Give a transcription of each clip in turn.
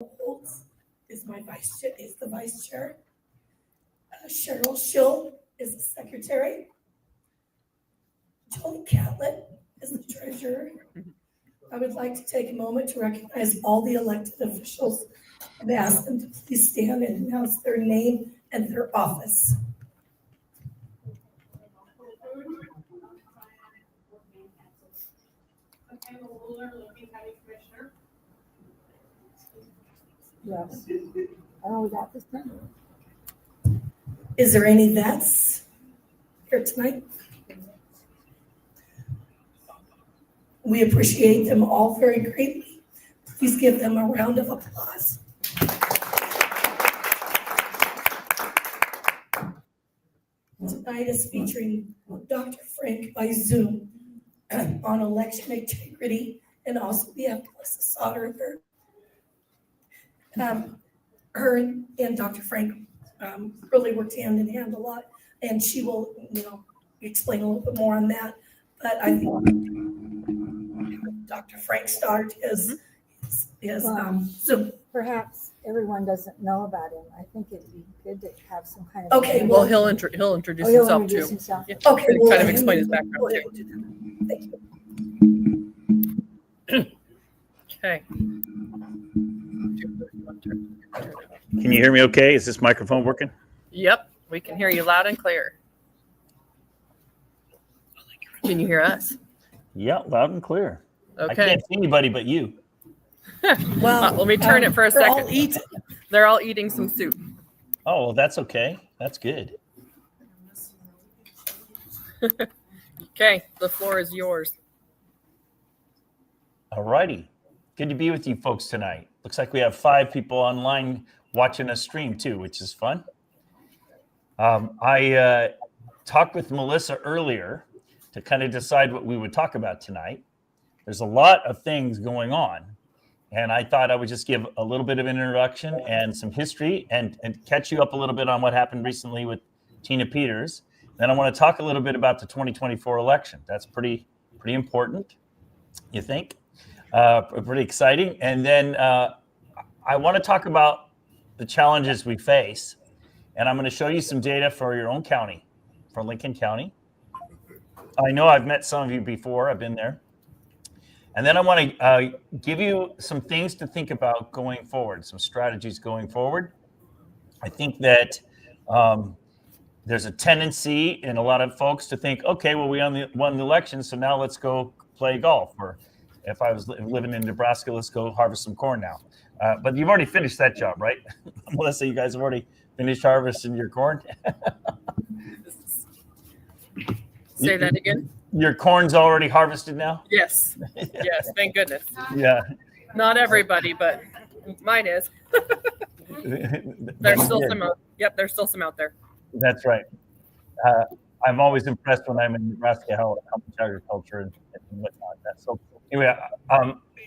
Holtz is the vice chair. Cheryl Schill is the secretary. Jolie Catlett is the treasurer. I would like to take a moment to recognize all the elected officials and ask them to please stand and announce their name and their office. Yes. Oh, we got this done. Is there any vets here tonight? We appreciate them all very greatly. Please give them a round of applause. Tonight is featuring Dr. Frank by Zoom on election integrity, and also we have Melissa Sauter there. Her and Dr. Frank really worked hand in hand a lot, and she will, explain a little bit more on that. But I think Dr. Frank start is Zoom. Perhaps everyone doesn't know about him. I think it'd be good to have some kind of. Okay, Well, he'll introduce himself too. Yeah. Okay, Kind of explain his background too. Thank you. Okay. Can you hear me okay? Is this microphone working? Yep, we can hear you loud and clear. Can you hear us? Yeah, loud and clear. I Okay. can't see anybody but you. Well, Let me turn it for a they're all second. eating. They're all eating some soup. Oh, well, that's okay. That's good. Okay, the floor is yours. All righty. Good to be with you folks tonight. Looks like we have 5 people online watching us stream too, which is fun. I talked with Melissa earlier to kind of decide what we would talk about tonight. There's a lot of things going on, and I thought I would just give a little bit of an introduction and some history and catch you up a little bit on what happened recently with Tina Peters. Then I want to talk a little bit about the 2024 election. That's pretty important, you think? Pretty exciting. And then I want to talk about the challenges we face. And I'm going to show you some data for your own county, for Lincoln County. I know I've met some of you before. I've been there. And then I want to give you some things to think about going forward, some strategies going forward. I think that there's a tendency in a lot of folks to think, okay, well, we won the election, so now let's go play golf. Or if I was living in Nebraska, let's go harvest some corn now. But you've already finished that job, right? Melissa, you guys have already finished harvesting your corn? Say that again. Your corn's already harvested now? Yes. Yes, thank goodness. Yeah. Not everybody, but mine is. There's still some. Yep, there's still some out there. That's right. I'm always impressed when I'm in Nebraska how much agriculture and whatnot. So anyway,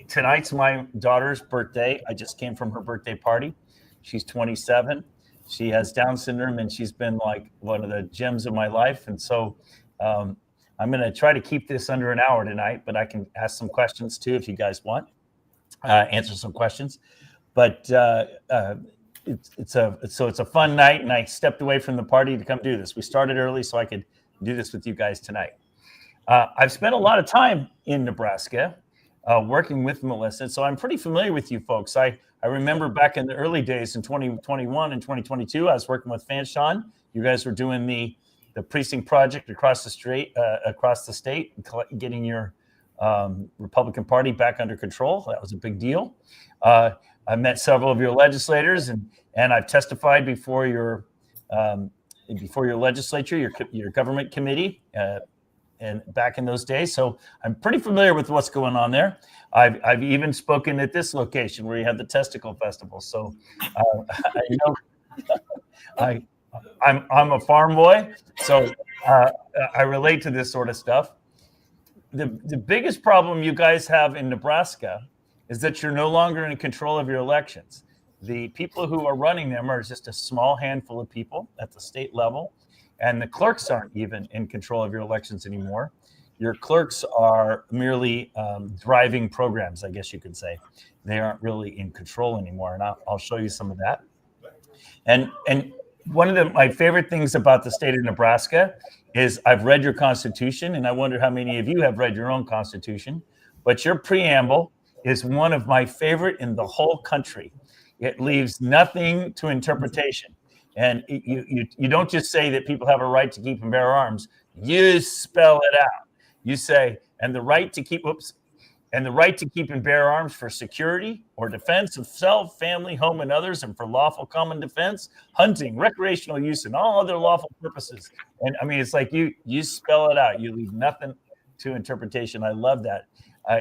tonight's my daughter's birthday. I just came from her birthday party. She's 27. She has Down syndrome, and she's been like one of the gems of my life. And so I'm going to try to keep this under an hour tonight, but I can ask some questions too if you guys want, answer some questions. But it's a fun night, and I stepped away from the party to come do this. We started early so I could do this with you guys tonight. I've spent a lot of time in Nebraska working with Melissa, so I'm pretty familiar with you folks. I remember back in the early days in 2021 and 2022, I was working with Fanshawn. You guys were doing the precinct project across the state, getting your Republican Party back under control. That was a big deal. I met several of your legislators, and I've testified before your legislature, your government committee, and back in those days. So I'm pretty familiar with what's going on there. I've even spoken at this location where you had the testicle festival. So I'm a farm boy, so I relate to this sort of stuff. The biggest problem you guys have in Nebraska is that you're no longer in control of your elections. The people who are running them are just a small handful of people at the state level, and the clerks aren't even in control of your elections anymore. your clerks are merely driving programs, I guess you could say. They aren't really in control anymore, and I'll show you some of that. And one of my favorite things about the state of Nebraska is I've read your Constitution, and I wonder how many of you have read your own Constitution. But your preamble is one of my favorite in the whole country. It leaves nothing to interpretation. And you don't just say that people have a right to keep and bear arms. You spell it out. You say, and the right to keep and bear arms for security or defense of self, family, home, and others, and for lawful common defense, hunting, recreational use, and all other lawful purposes. And I mean, it's like you spell it out. You leave nothing to interpretation. I love that.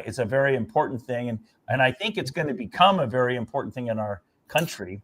It's a very important thing, and I think it's going to become a very important thing in our country.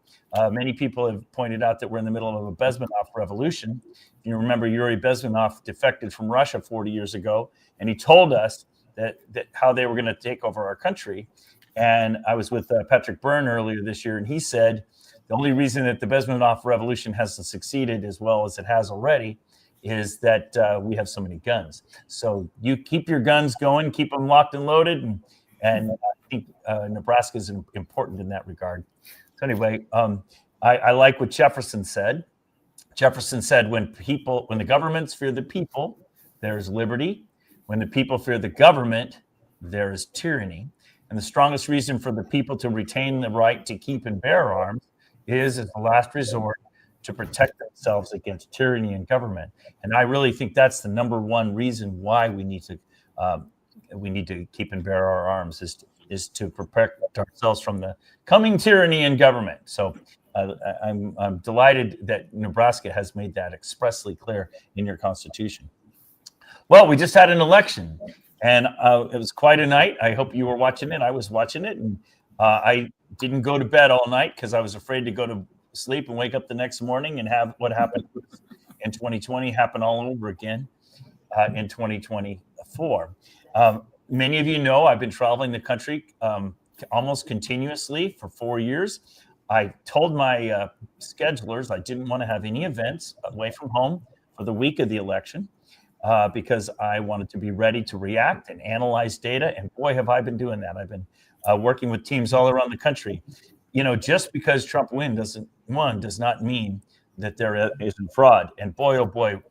Many people have pointed out that we're in the middle of a Bezmenov revolution. You remember Yuri Bezmenov defected from Russia 40 years ago, and he told us that how they were going to take over our country. And I was with Patrick Byrne earlier this year, and he said the only reason that the Bezmenov revolution hasn't succeeded as well as it has already is that we have so many guns. So you keep your guns going, keep them locked and loaded, and I think Nebraska is important in that regard. So anyway, I like what Jefferson said. Jefferson said, when the governments fear the people, there's liberty. When the people fear the government, there is tyranny. And the strongest reason for the people to retain the right to keep and bear arms is, as a last resort, to protect themselves against tyranny and government. And I really think that's the number one reason why we need to keep and bear our arms, is to protect ourselves from the coming tyranny and government. So I'm delighted that Nebraska has made that expressly clear in your Constitution. Well, we just had an election, and it was quite a night. I hope you were watching it. I was watching it, and I didn't go to bed all night because I was afraid to go to sleep and wake up the next morning and have what happened in 2020 happen all over again in 2024. Many of you know I've been traveling the country almost continuously for 4 years. I told my schedulers I didn't want to have any events away from home for the week of the election. Because I wanted to be ready to react and analyze data. And boy, have I been doing that. I've been working with teams all around the country. You know, just because Trump does not mean that there isn't fraud. And boy, oh boy,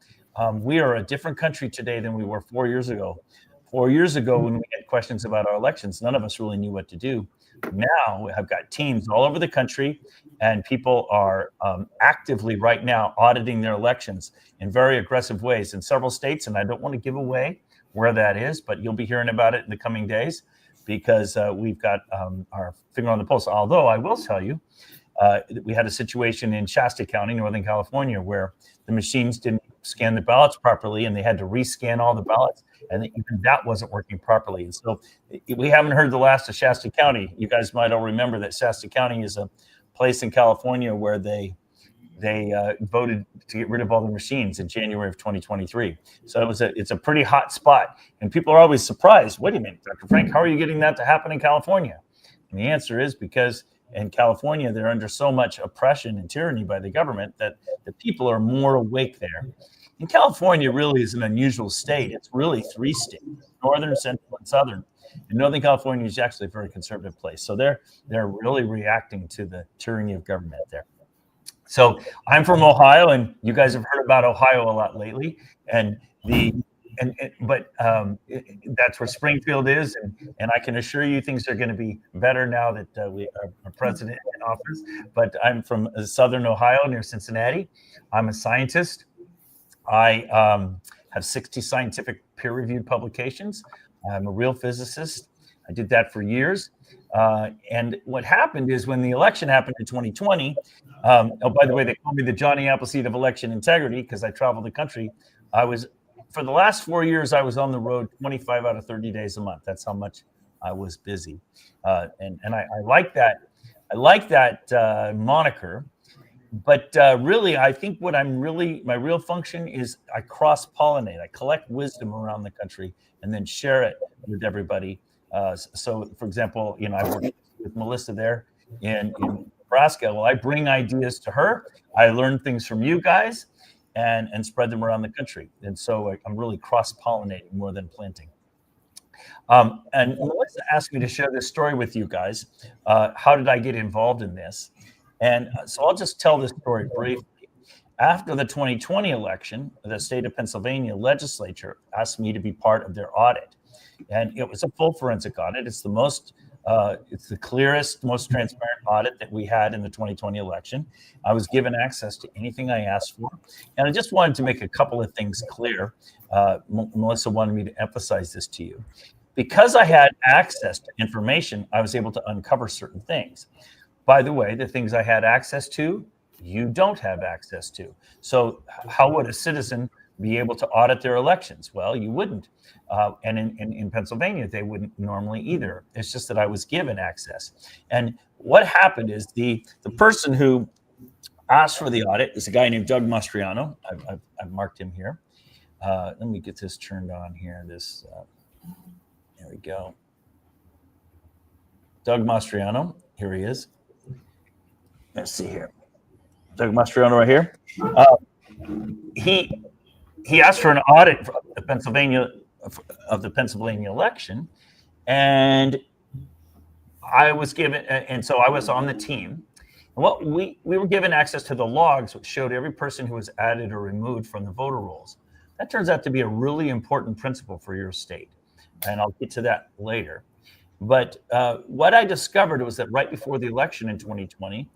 we are a different country today than we were 4 years ago. 4 years ago, when we had questions about our elections, none of us really knew what to do. Now I've got teams all over the country, and people are actively right now auditing their elections in very aggressive ways in several states. And I don't want to give away where that is, but you'll be hearing about it in the coming days because we've got our finger on the pulse. Although I will tell you, we had a situation in Shasta County, Northern California, where the machines didn't scan the ballots properly, and they had to rescan all the ballots, and even that wasn't working properly. And so we haven't heard the last of Shasta County. You guys might all remember that Shasta County is a place in California where they voted to get rid of all the machines in January of 2023. So it's a pretty hot spot, and people are always surprised. Wait a minute, Dr. Frank, how are you getting that to happen in California? And the answer is because in California, they're under so much oppression and tyranny by the government that the people are more awake there. And California really is an unusual state. It's really 3 states: northern, central, and southern. And Northern California is actually a very conservative place. So they're really reacting to the tyranny of government there. So I'm from Ohio, and you guys have heard about Ohio a lot lately. But that's where Springfield is, and I can assure you things are going to be better now that we are a president in office. But I'm from southern Ohio near Cincinnati. I'm a scientist. I have 60 scientific peer-reviewed publications. I'm a real physicist. I did that for years. And what happened is when the election happened in 2020, oh, by the way, they called me the Johnny Appleseed of election integrity because I traveled the country. For the last 4 years, I was on the road 25 out of 30 days a month. That's how much I was busy. And I like that. I like that moniker. But really, I think my real function is I cross-pollinate. I collect wisdom around the country and then share it with everybody. So, for example, I worked with Melissa there in Nebraska. Well, I bring ideas to her. I learn things from you guys. and spread them around the country. And so I'm really cross-pollinating more than planting. And Melissa asked me to share this story with you guys. How did I get involved in this? And so I'll just tell this story briefly. After the 2020 election, the state of Pennsylvania legislature asked me to be part of their audit. And it was a full forensic audit. It's the clearest, most transparent audit that we had in the 2020 election. I was given access to anything I asked for. And I just wanted to make a couple of things clear. Melissa wanted me to emphasize this to you. Because I had access to information, I was able to uncover certain things. By the way, the things I had access to, you don't have access to. So how would a citizen be able to audit their elections? Well, you wouldn't. And in Pennsylvania, they wouldn't normally either. It's just that I was given access. And what happened is the person who asked for the audit is a guy named Doug Mastriano. I've marked him here. Let me get this turned on here. There we go. Doug Mastriano. Here he is. Let's see here. Doug Mastriano right here. He asked for an audit of the Pennsylvania election, and I was given, and so I was on the team. And what we were given access to the logs, which showed every person who was added or removed from the voter rolls. That turns out to be a really important principle for your state, and I'll get to that later. But what I discovered was that right before the election in 2020,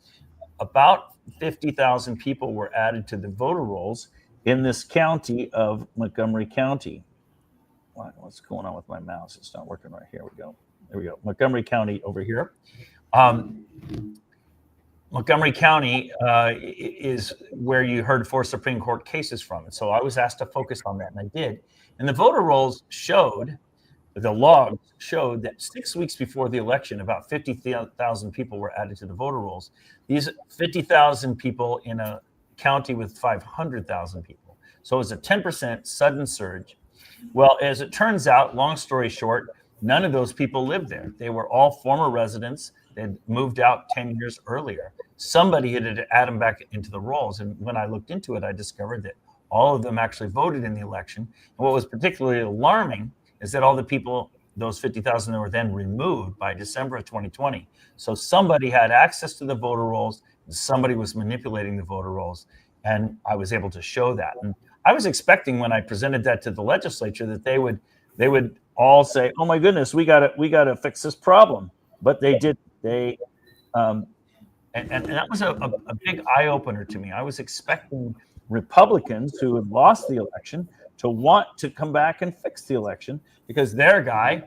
about 50,000 people were added to the voter rolls in this county of Montgomery County. What's going on with my mouse? It's not working right. Here we go. There we go. Montgomery County over here. Montgomery County is where you heard 4 Supreme Court cases from. And so I was asked to focus on that, and I did. And the voter rolls showed, the logs showed that 6 weeks before the election, about 50,000 people were added to the voter rolls. These 50,000 people in a county with 500,000 people. So it was a 10% sudden surge. Well, as it turns out, long story short, none of those people lived there. They were all former residents. They'd moved out 10 years earlier. Somebody had to add them back into the rolls. And when I looked into it, I discovered that all of them actually voted in the election. And what was particularly alarming is that all the people, those 50,000 that were then removed by December of 2020. So somebody had access to the voter rolls, and somebody was manipulating the voter rolls, and I was able to show that. And I was expecting when I presented that to the legislature that they would all say, "Oh my goodness, we gotta fix this problem," but they did. And that was a big eye opener to me. I was expecting Republicans who had lost the election to want to come back and fix the election because their guy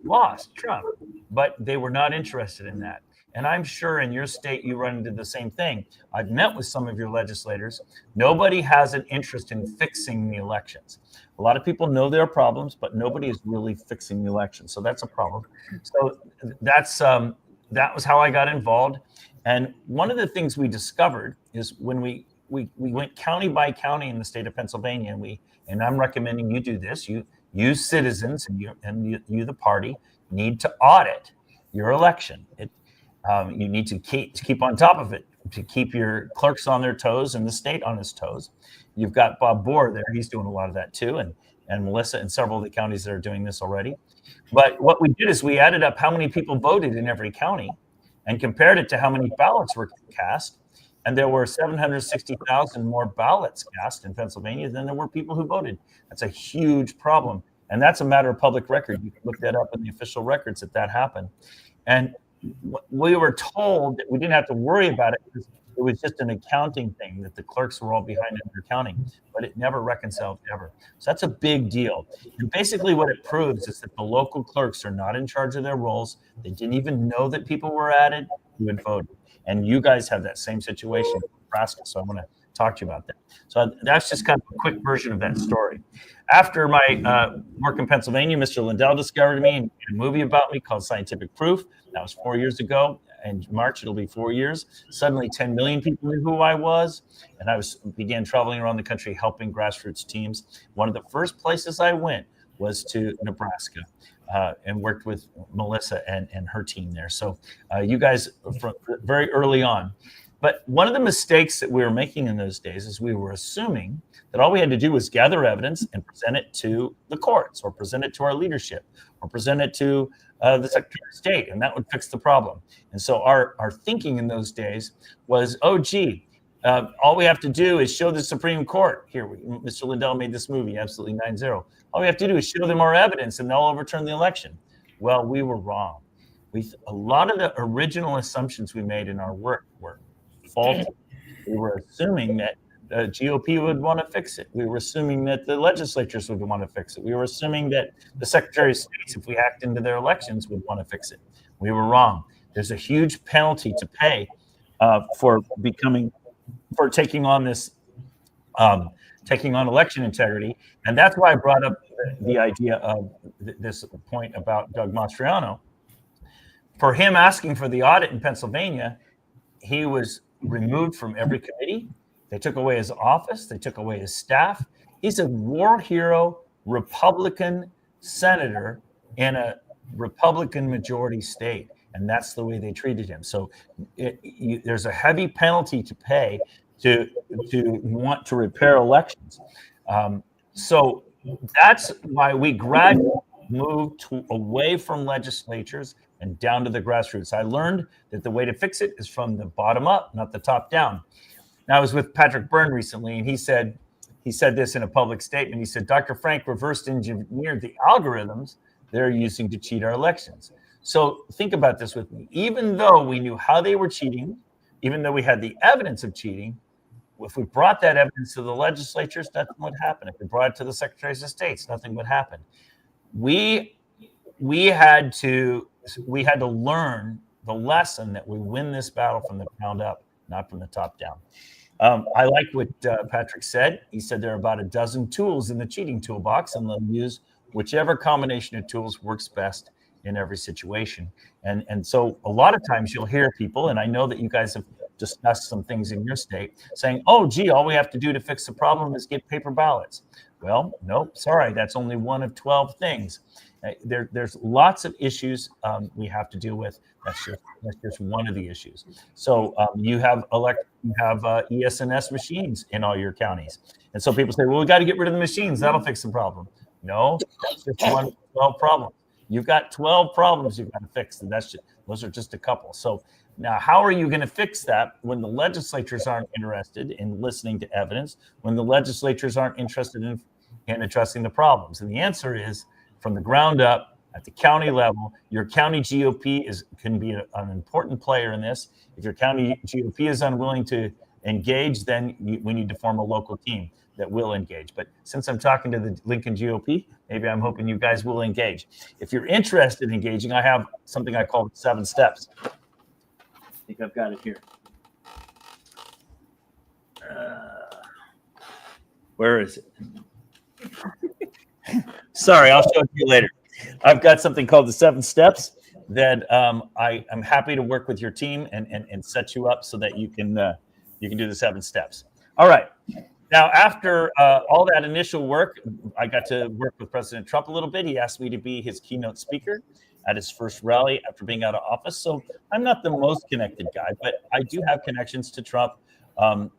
lost, Trump, but they were not interested in that. And I'm sure in your state you run into the same thing. I've met with some of your legislators. Nobody has an interest in fixing the elections. A lot of people know there are problems, but nobody is really fixing the elections. So that's a problem. So that was how I got involved. And one of the things we discovered is when we went county by county in the state of Pennsylvania, and I'm recommending you do this. You citizens and you the party need to audit your election. You need to keep on top of it, to keep your clerks on their toes and the state on its toes. You've got Bob Bohr there; he's doing a lot of that too, and Melissa and several of the counties that are doing this already. But what we did is we added up how many people voted in every county, and compared it to how many ballots were cast. And there were 760,000 more ballots cast in Pennsylvania than there were people who voted. That's a huge problem. And that's a matter of public record. You can look that up in the official records that happened. And we were told that we didn't have to worry about it because it was just an accounting thing, that the clerks were all behind in their counting, but it never reconciled ever. So that's a big deal. And basically what it proves is that the local clerks are not in charge of their rolls. They didn't even know that people were added who had voted. And you guys have that same situation in Nebraska. So I want to talk to you about that. So that's just kind of a quick version of that story. After my work in Pennsylvania, Mr. Lindell discovered me and made a movie about me called Scientific Proof. That was 4 years ago. In March, it'll be 4 years. Suddenly 10 million people knew who I was. And I began traveling around the country helping grassroots teams. One of the first places I went was to Nebraska. And worked with Melissa and her team there. So you guys from very early on. But one of the mistakes that we were making in those days is we were assuming that all we had to do was gather evidence and present it to the courts, or present it to our leadership, or present it to the Secretary of State, and that would fix the problem. And so our thinking in those days was, oh, gee, all we have to do is show the Supreme Court. Here, Mr. Lindell made this movie, absolutely 9-0. All we have to do is show them our evidence, and they'll overturn the election. Well, we were wrong. A lot of the original assumptions we made in our work were faulty. We were assuming that the GOP would want to fix it. We were assuming that the legislatures would want to fix it. We were assuming that the Secretary of State, if we hacked into their elections, would want to fix it. We were wrong. There's a huge penalty to pay for taking on this, taking on election integrity. And that's why I brought up the idea of this point about Doug Mastriano. For him asking for the audit in Pennsylvania, he was removed from every committee. They took away his office. They took away his staff. He's a war hero, Republican senator in a Republican majority state. And that's the way they treated him. So there's a heavy penalty to pay to want to repair elections. So that's why we gradually moved away from legislatures and down to the grassroots. I learned that the way to fix it is from the bottom up, not the top down. Now, I was with Patrick Byrne recently, and he said this in a public statement. He said, Dr. Frank reverse engineered the algorithms they're using to cheat our elections. So think about this with me. Even though we knew how they were cheating, even though we had the evidence of cheating, if we brought that evidence to the legislatures, nothing would happen. If we brought it to the secretaries of states, nothing would happen. We had to learn the lesson that we win this battle from the ground up, not from the top down. I like what Patrick said. He said there are about a dozen tools in the cheating toolbox, and they'll use whichever combination of tools works best in every situation. And so a lot of times you'll hear people, and I know that you guys have discussed some things in your state, saying, oh, gee, all we have to do to fix the problem is get paper ballots. Well, nope, sorry, that's only one of 12 things. There's lots of issues we have to deal with. That's just one of the issues. So you have ES&S machines in all your counties. And so people say, well, we got to get rid of the machines. That'll fix the problem. No, that's just one of 12 problems. You've got 12 problems you've got to fix. And those are just a couple. So now, how are you going to fix that when the legislatures aren't interested in listening to evidence, when the legislatures aren't interested in addressing the problems? And the answer is, from the ground up, at the county level, your county GOP can be an important player in this. If your county GOP is unwilling to engage, then we need to form a local team that will engage. But since I'm talking to the Lincoln GOP, maybe I'm hoping you guys will engage. If you're interested in engaging, I have something I call 7 steps. I think I've got it here. Where is it? Sorry, I'll show it to you later. I've got something called the 7 steps that I'm happy to work with your team and set you up so that you can do the 7 steps. All right. Now, after all that initial work, I got to work with President Trump a little bit. He asked me to be his keynote speaker at his first rally after being out of office. So I'm not the most connected guy, but I do have connections to Trump. I've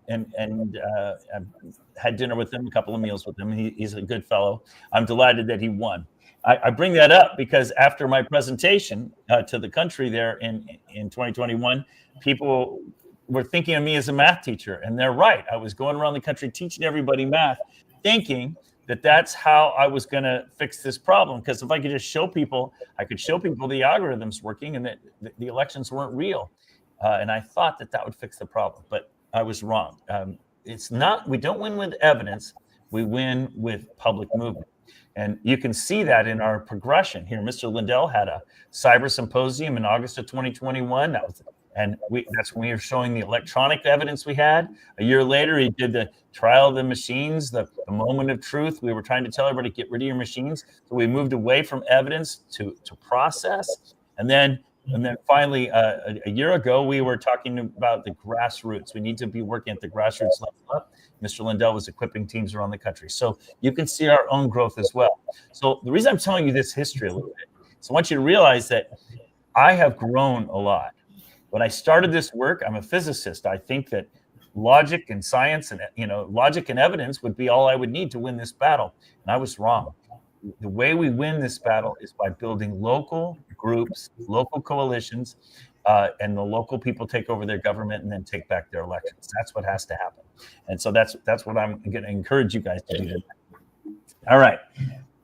had dinner with him, a couple of meals with him. He's a good fellow. I'm delighted that he won. I bring that up because after my presentation to the country there in 2021, people were thinking of me as a math teacher, and they're right. I was going around the country teaching everybody math, thinking that that's how I was going to fix this problem. Because if I could just show people, I could show people the algorithms working and that the elections weren't real. And I thought that would fix the problem, but I was wrong. It's not. We don't win with evidence. We win with public movement. And you can see that in our progression here. Mr. Lindell had a cyber symposium in August of 2021. That's when we were showing the electronic evidence we had. A year later, he did the trial of the machines, the moment of truth. We were trying to tell everybody, get rid of your machines. So we moved away from evidence to process. And then finally, a year ago, we were talking about the grassroots. We need to be working at the grassroots level. Mr. Lindell was equipping teams around the country. So you can see our own growth as well. So the reason I'm telling you this history a little bit is I want you to realize that I have grown a lot. When I started this work, I'm a physicist. I think that logic and science and logic and evidence would be all I would need to win this battle, and I was wrong. The way we win this battle is by building local groups, local coalitions, and the local people take over their government and then take back their elections. That's what has to happen. And so that's what I'm going to encourage you guys to do today. All right.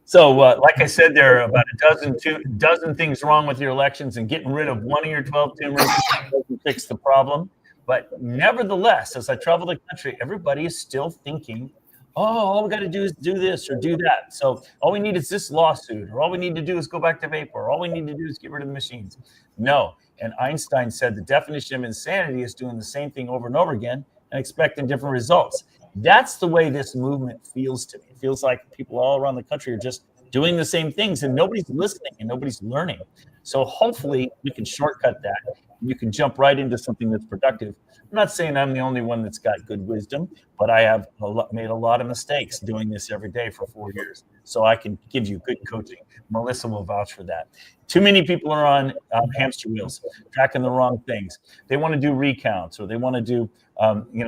So like I said, there are about a dozen things wrong with your elections, and getting rid of one of your 12 tumors doesn't fix the problem. But nevertheless, as I travel the country, everybody is still thinking, oh, all we got to do is do this or do that. So all we need is this lawsuit, or all we need to do is go back to vapor, or all we need to do is get rid of the machines. No. And Einstein said the definition of insanity is doing the same thing over and over again and expecting different results. That's the way this movement feels to me. It feels like people all around the country are just doing the same things, and nobody's listening and nobody's learning. So hopefully we can shortcut that. You can jump right into something that's productive. I'm not saying I'm the only one that's got good wisdom, but I have made a lot of mistakes doing this every day for 4 years. So I can give you good coaching. Melissa will vouch for that. Too many people are on hamster wheels, tracking the wrong things. They want to do recounts, or they want to do,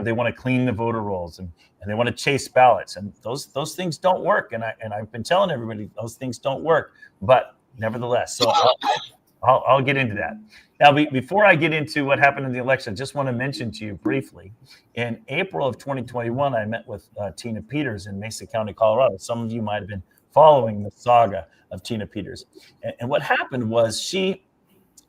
they want to clean the voter rolls, and they want to chase ballots. And those things don't work. And I've been telling everybody those things don't work. But nevertheless, so I'll get into that. Now, before I get into what happened in the election, I just want to mention to you briefly, in April of 2021, I met with Tina Peters in Mesa County, Colorado. Some of you might have been following the saga of Tina Peters. And what happened was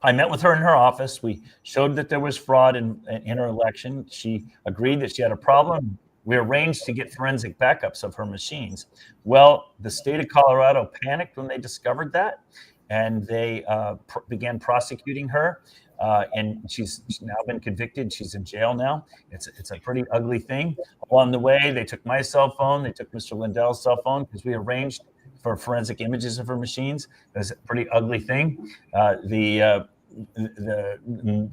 I met with her in her office. We showed that there was fraud in her election. She agreed that she had a problem. We arranged to get forensic backups of her machines. Well, the state of Colorado panicked when they discovered that, and they began prosecuting her. And she's now been convicted. She's in jail now. It's a pretty ugly thing. Along the way, they took my cell phone. They took Mr. Lindell's cell phone, because we arranged for forensic images of her machines. It was a pretty ugly thing. The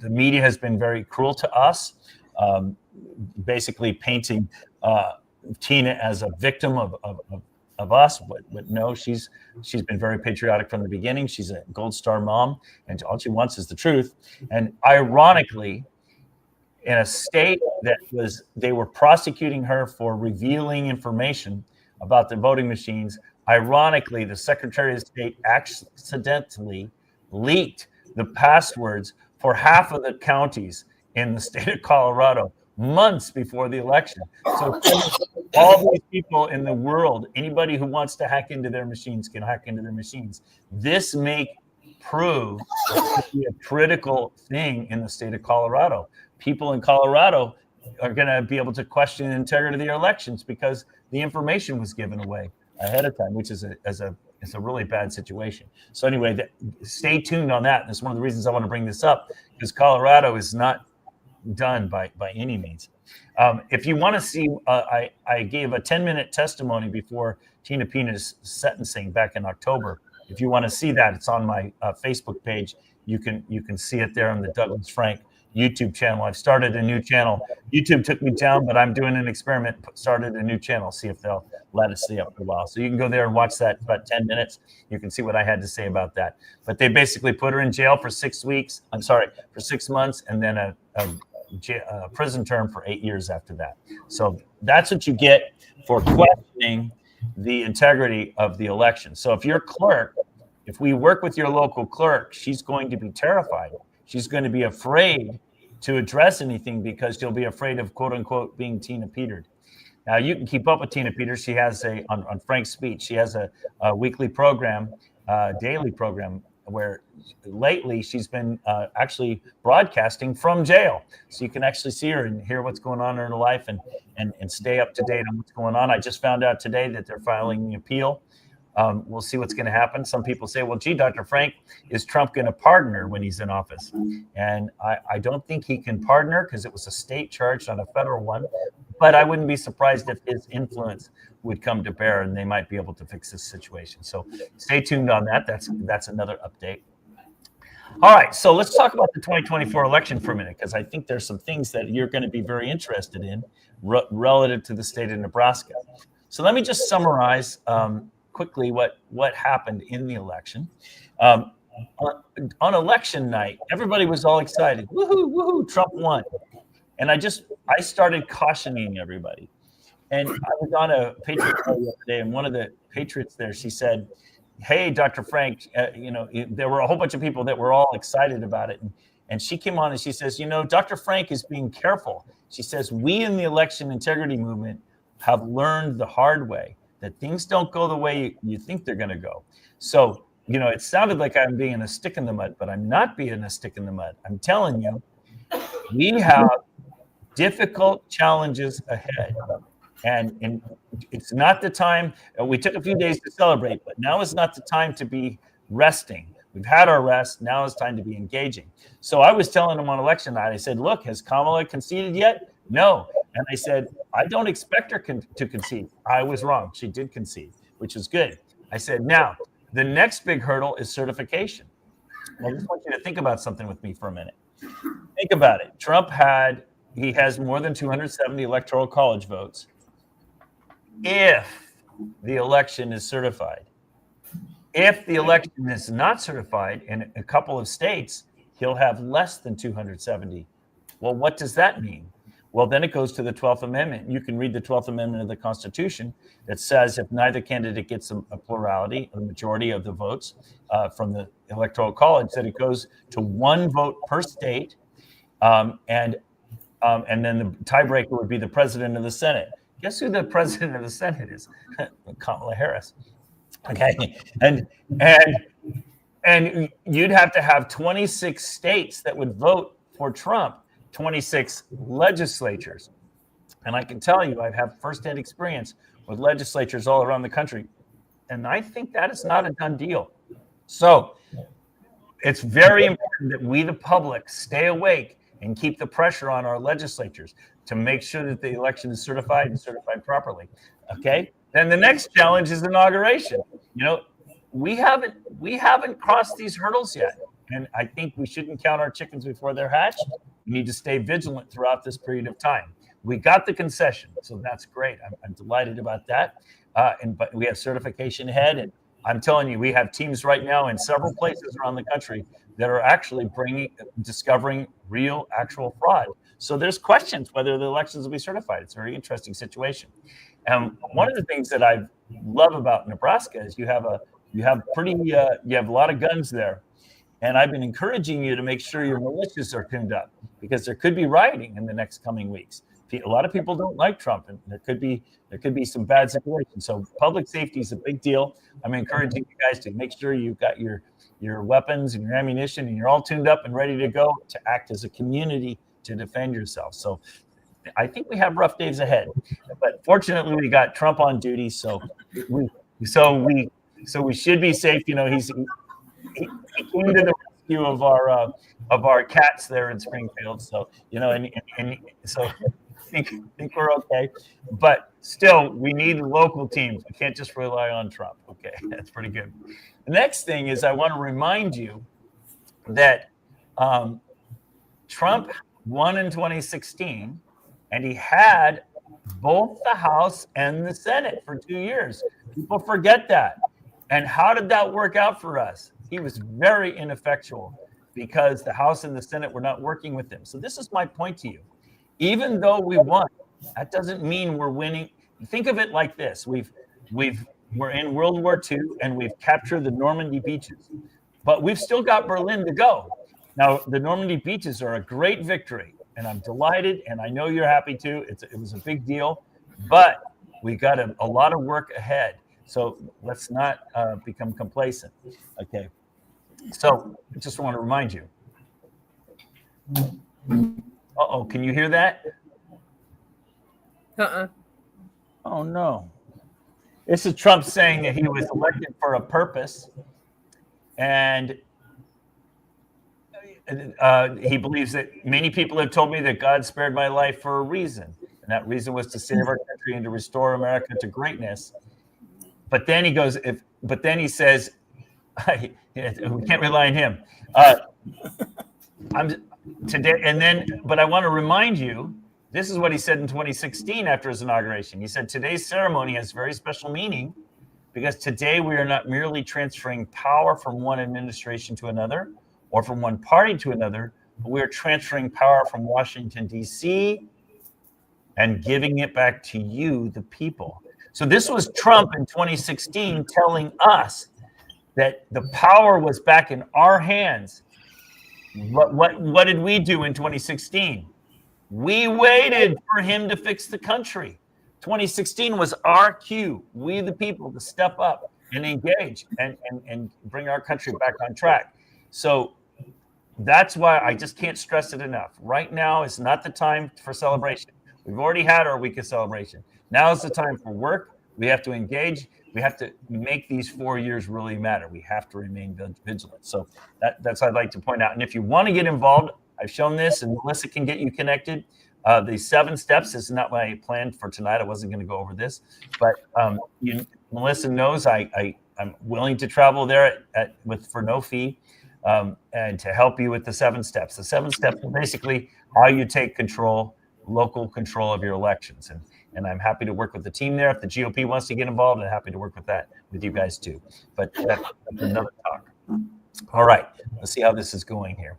media has been very cruel to us, basically painting Tina as a victim of us, but no, she's been very patriotic from the beginning. She's a Gold Star mom, and all she wants is the truth. And ironically, in a state that they were prosecuting her for revealing information about the voting machines, ironically, the Secretary of State accidentally leaked the passwords for half of the counties in the state of Colorado months before the election. So all these people in the world, anybody who wants to hack into their machines can hack into their machines. This may prove to be a critical thing in the state of Colorado. People in Colorado are going to be able to question the integrity of their elections because the information was given away ahead of time, which is a really bad situation. So anyway, stay tuned on that. And it's one of the reasons I want to bring this up, because Colorado is not done by any means. If you want to see, I gave a 10-minute testimony before Tina Peters' sentencing back in October. If you want to see that, it's on my Facebook page. You can see it there on the Douglas Frank YouTube channel. I've started a new channel. YouTube took me down, but I'm doing an experiment. Started a new channel. See if they'll let us stay up for a while. So you can go there and watch that. It's about 10 minutes. You can see what I had to say about that. But they basically put her in jail for 6 months, and then a prison term for 8 years after that. So that's what you get for questioning the integrity of the election. So if your clerk, if we work with your local clerk, she's going to be terrified. She's going to be afraid to address anything because she'll be afraid of, quote unquote, being Tina Petered. Now, you can keep up with Tina Peters. She has on Frank's Speech, she has a weekly program, daily program, where lately she's been actually broadcasting from jail. So you can actually see her and hear what's going on in her life and stay up to date on what's going on. I just found out today that they're filing the appeal. We'll see what's going to happen. Some people say, well, gee, Dr. Frank, is Trump going to pardon her when he's in office? And I don't think he can pardon her because it was a state charge, not a federal one. But I wouldn't be surprised if his influence would come to bear and they might be able to fix this situation. So stay tuned on that. That's another update. All right, so let's talk about the 2024 election for a minute, because I think there's some things that you're going to be very interested in relative to the state of Nebraska. So let me just summarize quickly what happened in the election. on election night, everybody was all excited. Woohoo, woohoo, Trump won. And I started cautioning everybody. And I was on a Patriot call the other day, and one of the Patriots there, she said, "Hey, Dr. Frank, there were a whole bunch of people that were all excited about it." And she came on and she says, Dr. Frank is being careful. She says, we in the election integrity movement have learned the hard way that things don't go the way you think they're going to go. So, it sounded like I'm being a stick in the mud, but I'm not being a stick in the mud. I'm telling you, we have difficult challenges ahead. And it's not the time. We took a few days to celebrate, but now is not the time to be resting. We've had our rest. Now it's time to be engaging. So I was telling them on election night, I said, look, has Kamala conceded yet? No. And I said, I don't expect her to concede. I was wrong. She did concede, which is good. I said, now, the next big hurdle is certification. I just want you to think about something with me for a minute. Think about it. Trump he has more than 270 electoral college votes if the election is certified. If the election is not certified in a couple of states, he'll have less than 270. Well, what does that mean? Well, then it goes to the 12th Amendment. You can read the 12th Amendment of the Constitution that says if neither candidate gets a plurality, a majority of the votes from the Electoral College, that it goes to one vote per state, and then the tiebreaker would be the president of the Senate. Guess who the president of the Senate is? Kamala Harris. Okay, and you'd have to have 26 states that would vote for Trump, 26 legislatures. And I can tell you, I have firsthand experience with legislatures all around the country. And I think that is not a done deal. So it's very important that we, the public, stay awake and keep the pressure on our legislatures to make sure that the election is certified and certified properly. Okay. Then the next challenge is inauguration. We haven't crossed these hurdles yet. And I think we shouldn't count our chickens before they're hatched. We need to stay vigilant throughout this period of time. We got the concession, so that's great. I'm delighted about that. But we have certification ahead, and I'm telling you, we have teams right now in several places around the country that are actually discovering real, actual fraud. So there's questions whether the elections will be certified. It's a very interesting situation. And one of the things that I love about Nebraska is you have a lot of guns there. And I've been encouraging you to make sure your militias are tuned up because there could be rioting in the next coming weeks. A lot of people don't like Trump, and there could be some bad situations. So public safety is a big deal. I'm encouraging you guys to make sure you've got your weapons and your ammunition, and you're all tuned up and ready to go to act as a community to defend yourself. So I think we have rough days ahead, but fortunately we got Trump on duty, so we should be safe. He came to the rescue of our cats there in Springfield. So and so I think we're okay, but still we need local teams. We can't just rely on Trump. Okay, that's pretty good. The next thing is I want to remind you that Trump won in 2016, and he had both the House and the Senate for 2 years. People forget that. And how did that work out for us? He was very ineffectual because the House and the Senate were not working with him. So this is my point to you. Even though we won, that doesn't mean we're winning. Think of it like this. We're in World War II and we've captured the Normandy beaches, but we've still got Berlin to go. Now, the Normandy beaches are a great victory, and I'm delighted, and I know you're happy too. It was a big deal, but we got a lot of work ahead. So let's not become complacent. Okay. So I just want to remind you. Uh-oh, can you hear that? Oh, no. This is Trump saying that he was elected for a purpose, and he believes that many people have told me that God spared my life for a reason, and that reason was to save our country and to restore America to greatness. But then he goes, but then he says, we can't rely on him. But I want to remind you, this is what he said in 2016 after his inauguration. He said, today's ceremony has very special meaning because today we are not merely transferring power from one administration to another or from one party to another, but we are transferring power from Washington, D.C. and giving it back to you, the people. So this was Trump in 2016 telling us that the power was back in our hands. What did we do in 2016? We waited for him to fix the country. 2016 was our cue, we the people, to step up and engage and bring our country back on track. So that's why I just can't stress it enough. Right now is not the time for celebration. We've already had our week of celebration. Now is the time for work. We have to engage. We have to make these 4 years really matter. We have to remain vigilant. So that's what I'd like to point out. And if you want to get involved, I've shown this, and Melissa can get you connected. The 7 steps is not my plan for tonight. I wasn't going to go over this, but Melissa knows I'm willing to travel there for no fee, and to help you with the 7 steps. The 7 steps are basically how you take local control of your elections. And I'm happy to work with the team there. If the GOP wants to get involved, I'm happy to work with you guys too. But that's another talk. All right, let's see how this is going here.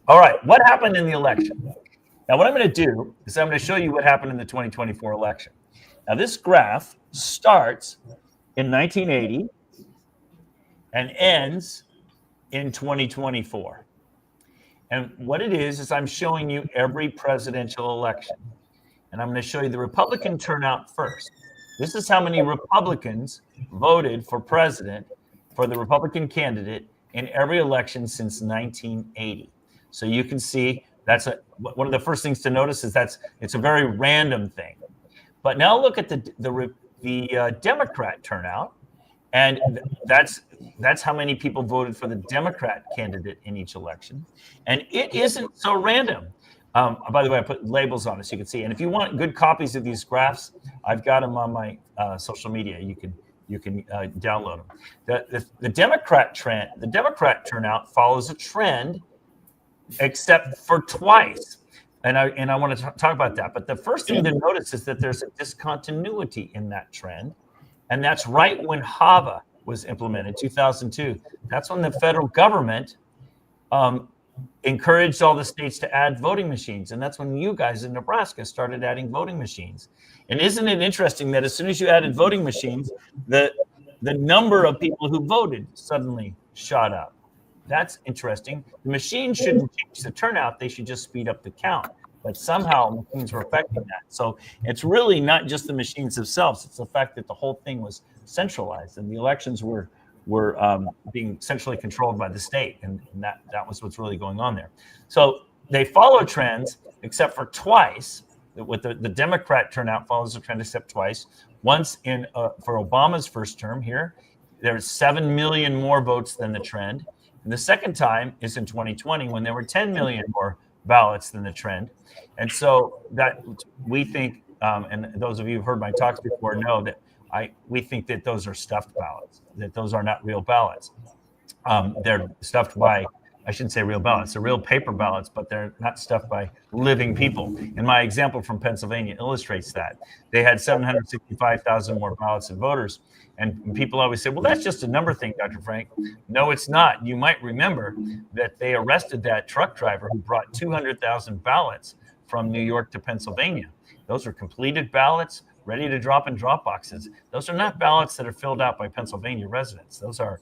All right, what happened in the election? Now, what I'm going to do is I'm going to show you what happened in the 2024 election. Now, this graph starts in 1980 and ends in 2024. And what it is I'm showing you every presidential election. And I'm going to show you the Republican turnout first. This is how many Republicans voted for president, for the Republican candidate, in every election since 1980. So you can see that's one of the first things to notice is it's a very random thing. But now look at the Democrat turnout, and that's how many people voted for the Democrat candidate in each election. And it isn't so random. By the way, I put labels on it so you can see. And if you want good copies of these graphs, I've got them on my social media. You can download them. The Democrat turnout follows a trend, except for twice. And I want to talk about that. But the first thing to notice is that there's a discontinuity in that trend. And that's right when HAVA was implemented, 2002. That's when the federal government encouraged all the states to add voting machines. And that's when you guys in Nebraska started adding voting machines. And isn't it interesting that as soon as you added voting machines, the number of people who voted suddenly shot up? That's interesting. The machines shouldn't change the turnout. They should just speed up the count. But somehow machines were affecting that. So it's really not just the machines themselves. It's the fact that the whole thing was centralized and the elections were being centrally controlled by the state. And that was what's really going on there. So they follow trends, except for twice. With the Democrat turnout follows the trend except twice. Once for Obama's first term here, there's 7 million more votes than the trend. And the second time is in 2020 when there were 10 million more ballots than the trend. And so that we think, and those of you who've heard my talks before know that we think that those are stuffed ballots, that those are not real ballots. They're stuffed by, I shouldn't say real ballots, they're real paper ballots, but they're not stuffed by living people. And my example from Pennsylvania illustrates that. They had 765,000 more ballots than voters. And people always say, well, that's just a number thing, Dr. Frank. No, it's not. You might remember that they arrested that truck driver who brought 200,000 ballots from New York to Pennsylvania. Those are completed ballots ready to drop in drop boxes. Those are not ballots that are filled out by Pennsylvania residents. Those are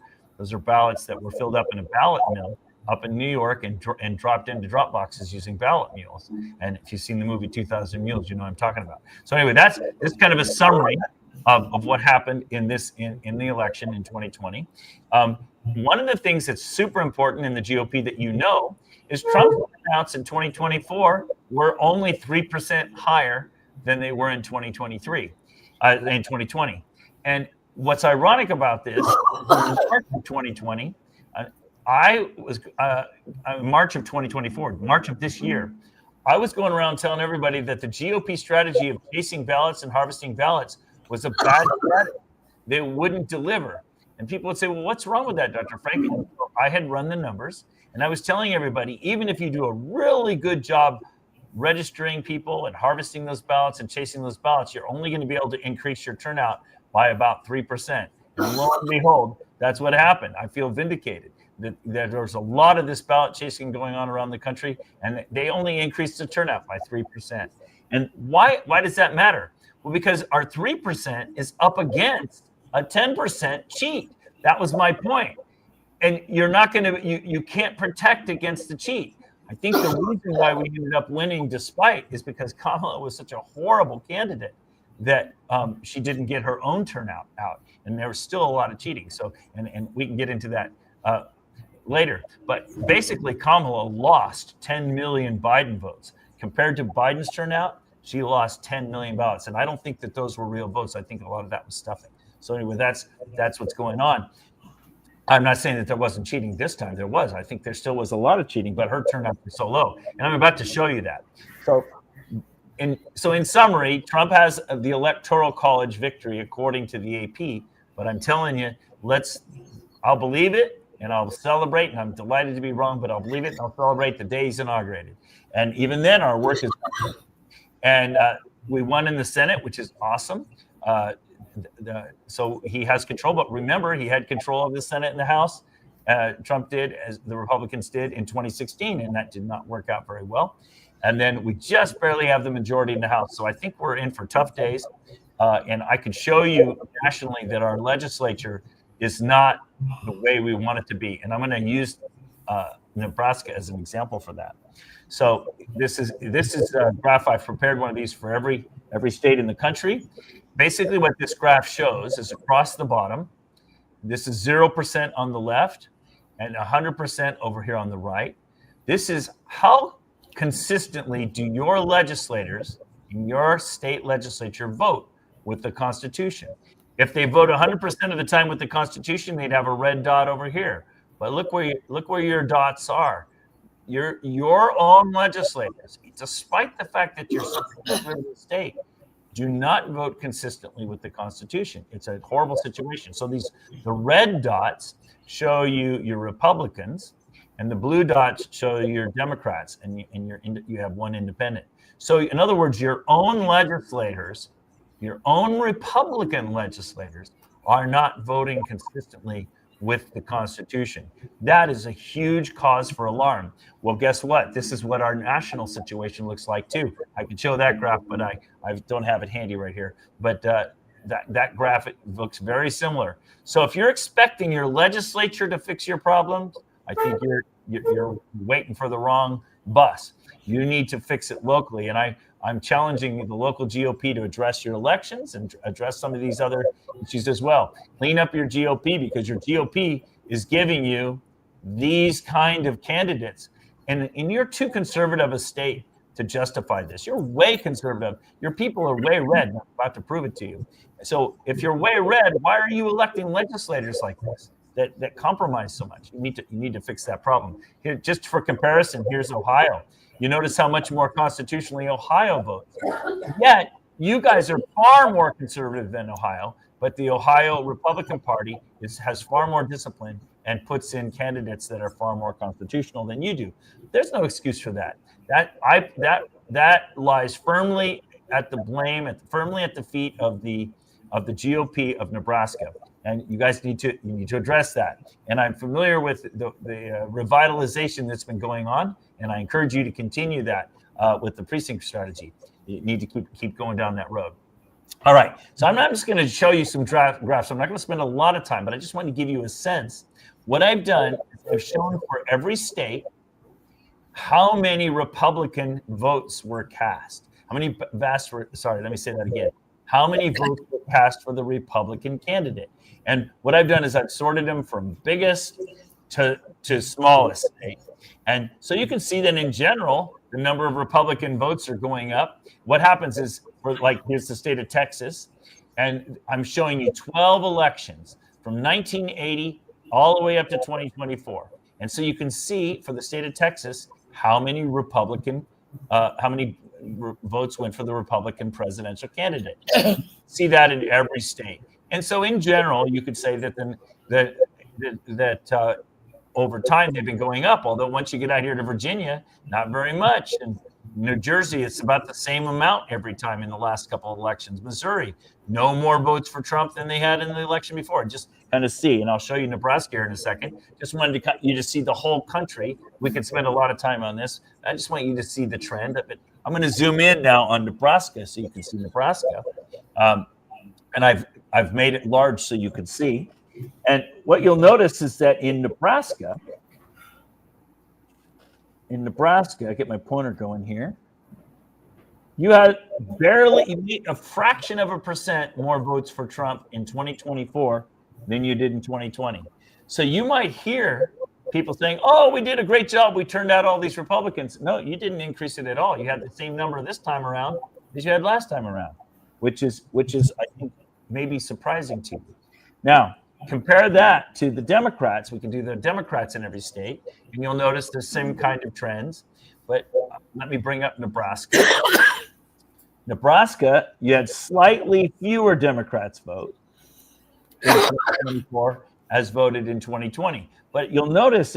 ballots that were filled up in a ballot mill up in New York and dropped into drop boxes using ballot mules. And if you've seen the movie 2000 Mules, you know what I'm talking about. So anyway, that's kind of a summary of what happened in the election in 2020. One of the things that's super important in the GOP that you know is Trump's turnouts in 2024 were only 3% higher than they were in 2020. And what's ironic about this, in March of 2020, March of 2024, March of this year, I was going around telling everybody that the GOP strategy of chasing ballots and harvesting ballots was a bad strategy. They wouldn't deliver. And people would say, well, what's wrong with that, Dr. Frank? And I had run the numbers, and I was telling everybody, even if you do a really good job registering people and harvesting those ballots and chasing those ballots, you're only going to be able to increase your turnout by about 3%. And lo and behold, that's what happened. I feel vindicated that there's a lot of this ballot chasing going on around the country, and they only increased the turnout by 3%. And why does that matter? Well, because our 3% is up against a 10% cheat. That was my point. And you're not going to, you can't protect against the cheat. I think the reason why we ended up winning despite is because Kamala was such a horrible candidate that she didn't get her own turnout out. And there was still a lot of cheating. So, and we can get into that later. But basically, Kamala lost 10 million Biden votes. Compared to Biden's turnout, she lost 10 million ballots. And I don't think that those were real votes. I think a lot of that was stuffing. So anyway, that's what's going on. I'm not saying that there wasn't cheating this time. There was. I think there still was a lot of cheating, but her turnout was so low. And I'm about to show you that. So in summary, Trump has the Electoral College victory according to the AP. But I'm telling you, I'll believe it and I'll celebrate. And I'm delighted to be wrong, but I'll believe it and I'll celebrate the day he's inaugurated. And even then, our work is done. And we won in the Senate, which is awesome. So he has control, but remember, he had control of the Senate and the House. Trump did, as the Republicans did in 2016, and that did not work out very well. And then we just barely have the majority in the House. So I think we're in for tough days. And I could show you nationally that our legislature is not the way we want it to be. And I'm going to use Nebraska as an example for that. So this is a graph. I've prepared one of these for every state in the country. Basically, what this graph shows is across the bottom, this is 0% on the left and 100% over here on the right. This is how consistently do your legislators in your state legislature vote with the Constitution. If they vote 100% of the time with the Constitution, they'd have a red dot over here. But look where your dots are. Your own legislators, despite the fact that you're in the state, do not vote consistently with the Constitution. It's a horrible situation. So the red dots show you your Republicans, and the blue dots show you your Democrats, and you have one independent. So in other words, your own legislators, your own Republican legislators, are not voting consistently with the Constitution. That is a huge cause for alarm. Well, guess what? This is what our national situation looks like too. I can show that graph, but I don't have it handy right here. But that graph, it looks very similar. So if you're expecting your legislature to fix your problems, I think you're waiting for the wrong bus. You need to fix it locally. And I'm challenging the local GOP to address your elections and address some of these other issues as well. Clean up your GOP, because your GOP is giving you these kind of candidates. And you're too conservative a state to justify this. You're way conservative. Your people are way red. I'm about to prove it to you. So if you're way red, why are you electing legislators like this that compromise so much? You need to fix that problem. Here, just for comparison, here's Ohio. You notice how much more constitutionally Ohio votes. Yet, you guys are far more conservative than Ohio, but the Ohio Republican Party has far more discipline and puts in candidates that are far more constitutional than you do. There's no excuse for that. That lies firmly at the feet of the GOP of Nebraska. And you guys need to address that. And I'm familiar with the revitalization that's been going on, and I encourage you to continue that with the precinct strategy. You need to keep going down that road. All right. So I'm just going to show you some graphs. I'm not going to spend a lot of time, but I just want to give you a sense. What I've done is I've shown for every state how many Republican votes were cast. How many let me say that again. How many votes were cast for the Republican candidate? And what I've done is I've sorted them from biggest to smallest state. And so you can see that in general, the number of Republican votes are going up. What happens is, here's the state of Texas, and I'm showing you 12 elections from 1980 all the way up to 2024. And so you can see for the state of Texas how many votes went for the Republican presidential candidate. See that in every state. And so in general, you could say that over time they've been going up. Although once you get out here to Virginia, not very much. New Jersey, it's about the same amount every time in the last couple of elections. Missouri, no more votes for Trump than they had in the election before. Just kind of see, and I'll show you Nebraska here in a second. Just wanted you to see the whole country. We could spend a lot of time on this. I just want you to see the trend of it. I'm going to zoom in now on Nebraska so you can see Nebraska. And I've made it large so you can see. And what you'll notice is that in Nebraska, I get my pointer going here. You had barely a fraction of a percent more votes for Trump in 2024 than you did in 2020. So you might hear people saying, "Oh, we did a great job. We turned out all these Republicans." No, you didn't increase it at all. You had the same number this time around as you had last time around, which is I think maybe surprising to you. Now, compare that to the Democrats. We can do the Democrats in every state, and you'll notice the same kind of trends. But let me bring up Nebraska. Nebraska, you had slightly fewer Democrats vote in 2024 as voted in 2020. But you'll notice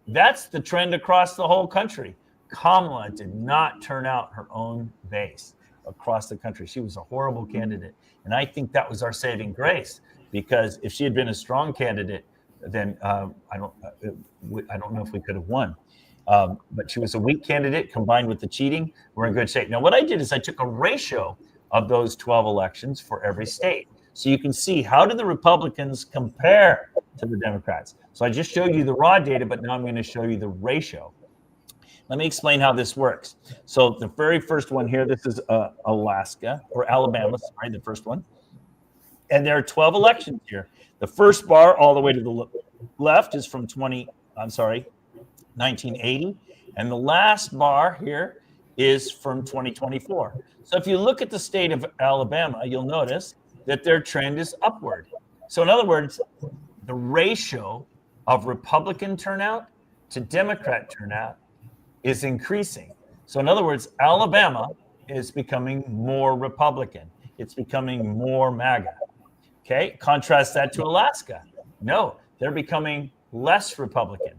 that's the trend across the whole country. Kamala did not turn out her own base across the country. She was a horrible candidate. And I think that was our saving grace. Because if she had been a strong candidate, then I don't know if we could have won. But she was a weak candidate combined with the cheating. We're in good shape. Now, what I did is I took a ratio of those 12 elections for every state. So you can see, how do the Republicans compare to the Democrats? So I just showed you the raw data, but now I'm going to show you the ratio. Let me explain how this works. So the very first one here, this is Alaska, or Alabama, sorry, the first one. And there are 12 elections here. The first bar all the way to the left is from 1980. And the last bar here is from 2024. So if you look at the state of Alabama, you'll notice that their trend is upward. So in other words, the ratio of Republican turnout to Democrat turnout is increasing. So in other words, Alabama is becoming more Republican. It's becoming more MAGA. Okay, contrast that to Alaska. No, they're becoming less Republican.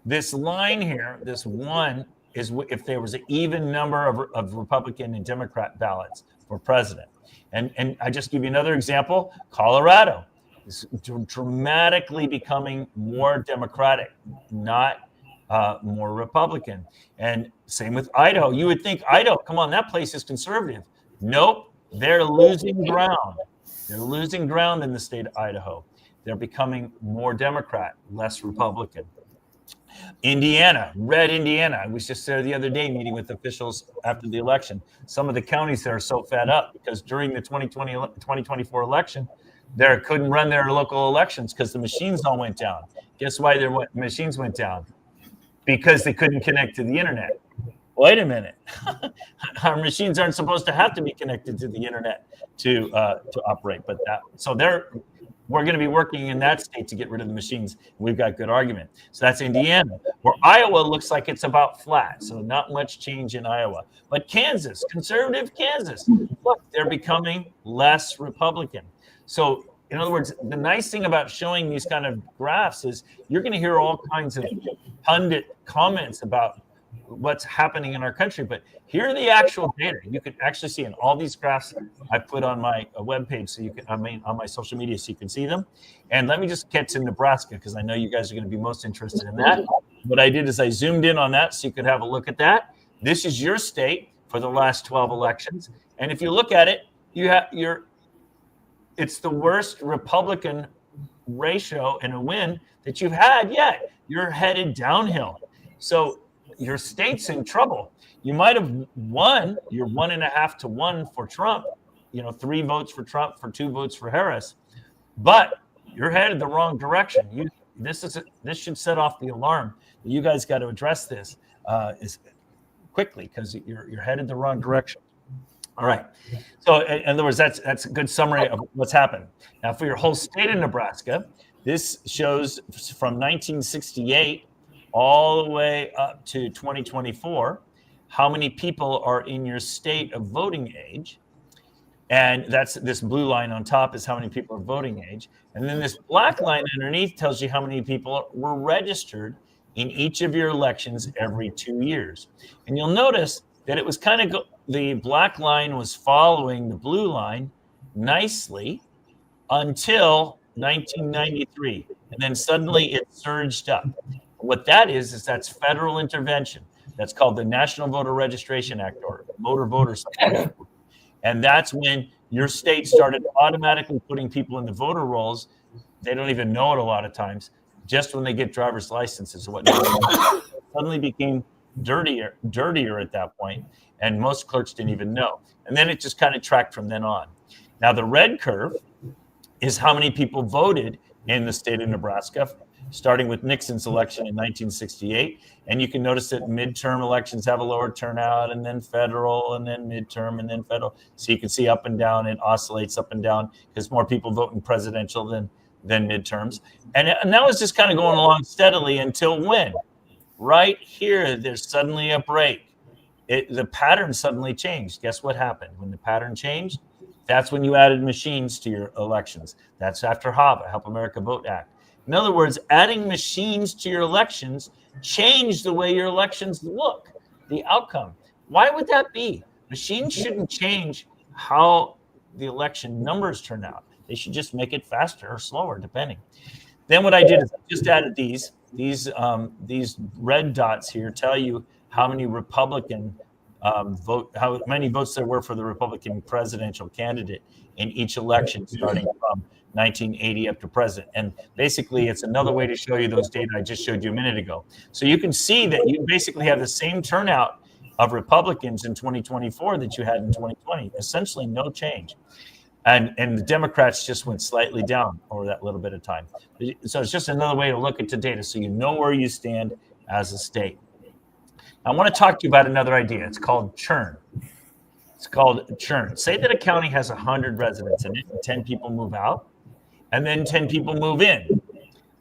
This line here, this one, is if there was an even number of Republican and Democrat ballots for president. And I just give you another example. Colorado is dramatically becoming more Democratic, not more Republican. And same with Idaho. You would think Idaho, come on, that place is conservative. Nope, they're losing ground. They're losing ground in the state of Idaho. They're becoming more Democrat, less Republican. Indiana, red Indiana. I was just there the other day meeting with officials after the election. Some of the counties there are so fed up because during the 2024 election, they couldn't run their local elections because the machines all went down. Guess why their machines went down? Because they couldn't connect to the internet. Wait a minute. Our machines aren't supposed to have to be connected to the internet to operate. But we're going to be working in that state to get rid of the machines. We've got good argument. So that's Indiana. Where Iowa looks like it's about flat. So not much change in Iowa. But Kansas, conservative Kansas, look, they're becoming less Republican. So in other words, the nice thing about showing these kind of graphs is you're going to hear all kinds of pundit comments about what's happening in our country, but here are the actual data. You can actually see in all these graphs I put on my webpage, so you can, on my social media, so you can see them. And let me just get to Nebraska because I know you guys are going to be most interested in that. What I did is I zoomed in on that so you could have a look at that. This is your state for the last 12 elections, and if you look at it, it's the worst Republican ratio in a win that you've had yet. You're headed downhill. So your state's in trouble. You might have won. You're 1.5 to 1 for Trump. 3 votes for Trump for 2 votes for Harris, but you're headed the wrong direction. This should set off the alarm. You guys got to address this quickly because you're headed the wrong direction. All right. So in other words, that's a good summary of what's happened. Now for your whole state of Nebraska, this shows from 1968 all the way up to 2024, how many people are in your state of voting age. And that's this blue line on top is how many people are voting age. And then this black line underneath tells you how many people were registered in each of your elections every 2 years. And you'll notice that it was kind of the black line was following the blue line nicely until 1993. And then suddenly it surged up. What that is that's federal intervention. That's called the National Voter Registration Act, or Motor Voter Support. And that's when your state started automatically putting people in the voter rolls. They don't even know it a lot of times, just when they get driver's licenses and whatnot. Suddenly became dirtier at that point, and most clerks didn't even know. And then it just kind of tracked from then on. Now, the red curve is how many people voted in the state of Nebraska, starting with Nixon's election in 1968. And you can notice that midterm elections have a lower turnout, and then federal, and then midterm, and then federal. So you can see up and down, it oscillates up and down because more people vote in presidential than midterms. And that was just kind of going along steadily until when? Right here, there's suddenly a break. The pattern suddenly changed. Guess what happened? When the pattern changed, that's when you added machines to your elections. That's after HAVA, Help America Vote Act. In other words, adding machines to your elections changed the way your elections look, the outcome. Why would that be? Machines shouldn't change how the election numbers turn out. They should just make it faster or slower, depending. Then what I did is I just added these red dots here tell you how many Republican how many votes there were for the Republican presidential candidate in each election, starting from 1980 up to present. And basically, it's another way to show you those data I just showed you a minute ago. So you can see that you basically have the same turnout of Republicans in 2024 that you had in 2020. Essentially, no change. And the Democrats just went slightly down over that little bit of time. So it's just another way to look at the data so you know where you stand as a state. I want to talk to you about another idea. It's called churn. It's called churn. Say that a county has 100 residents in it, and 10 people move out, and then 10 people move in.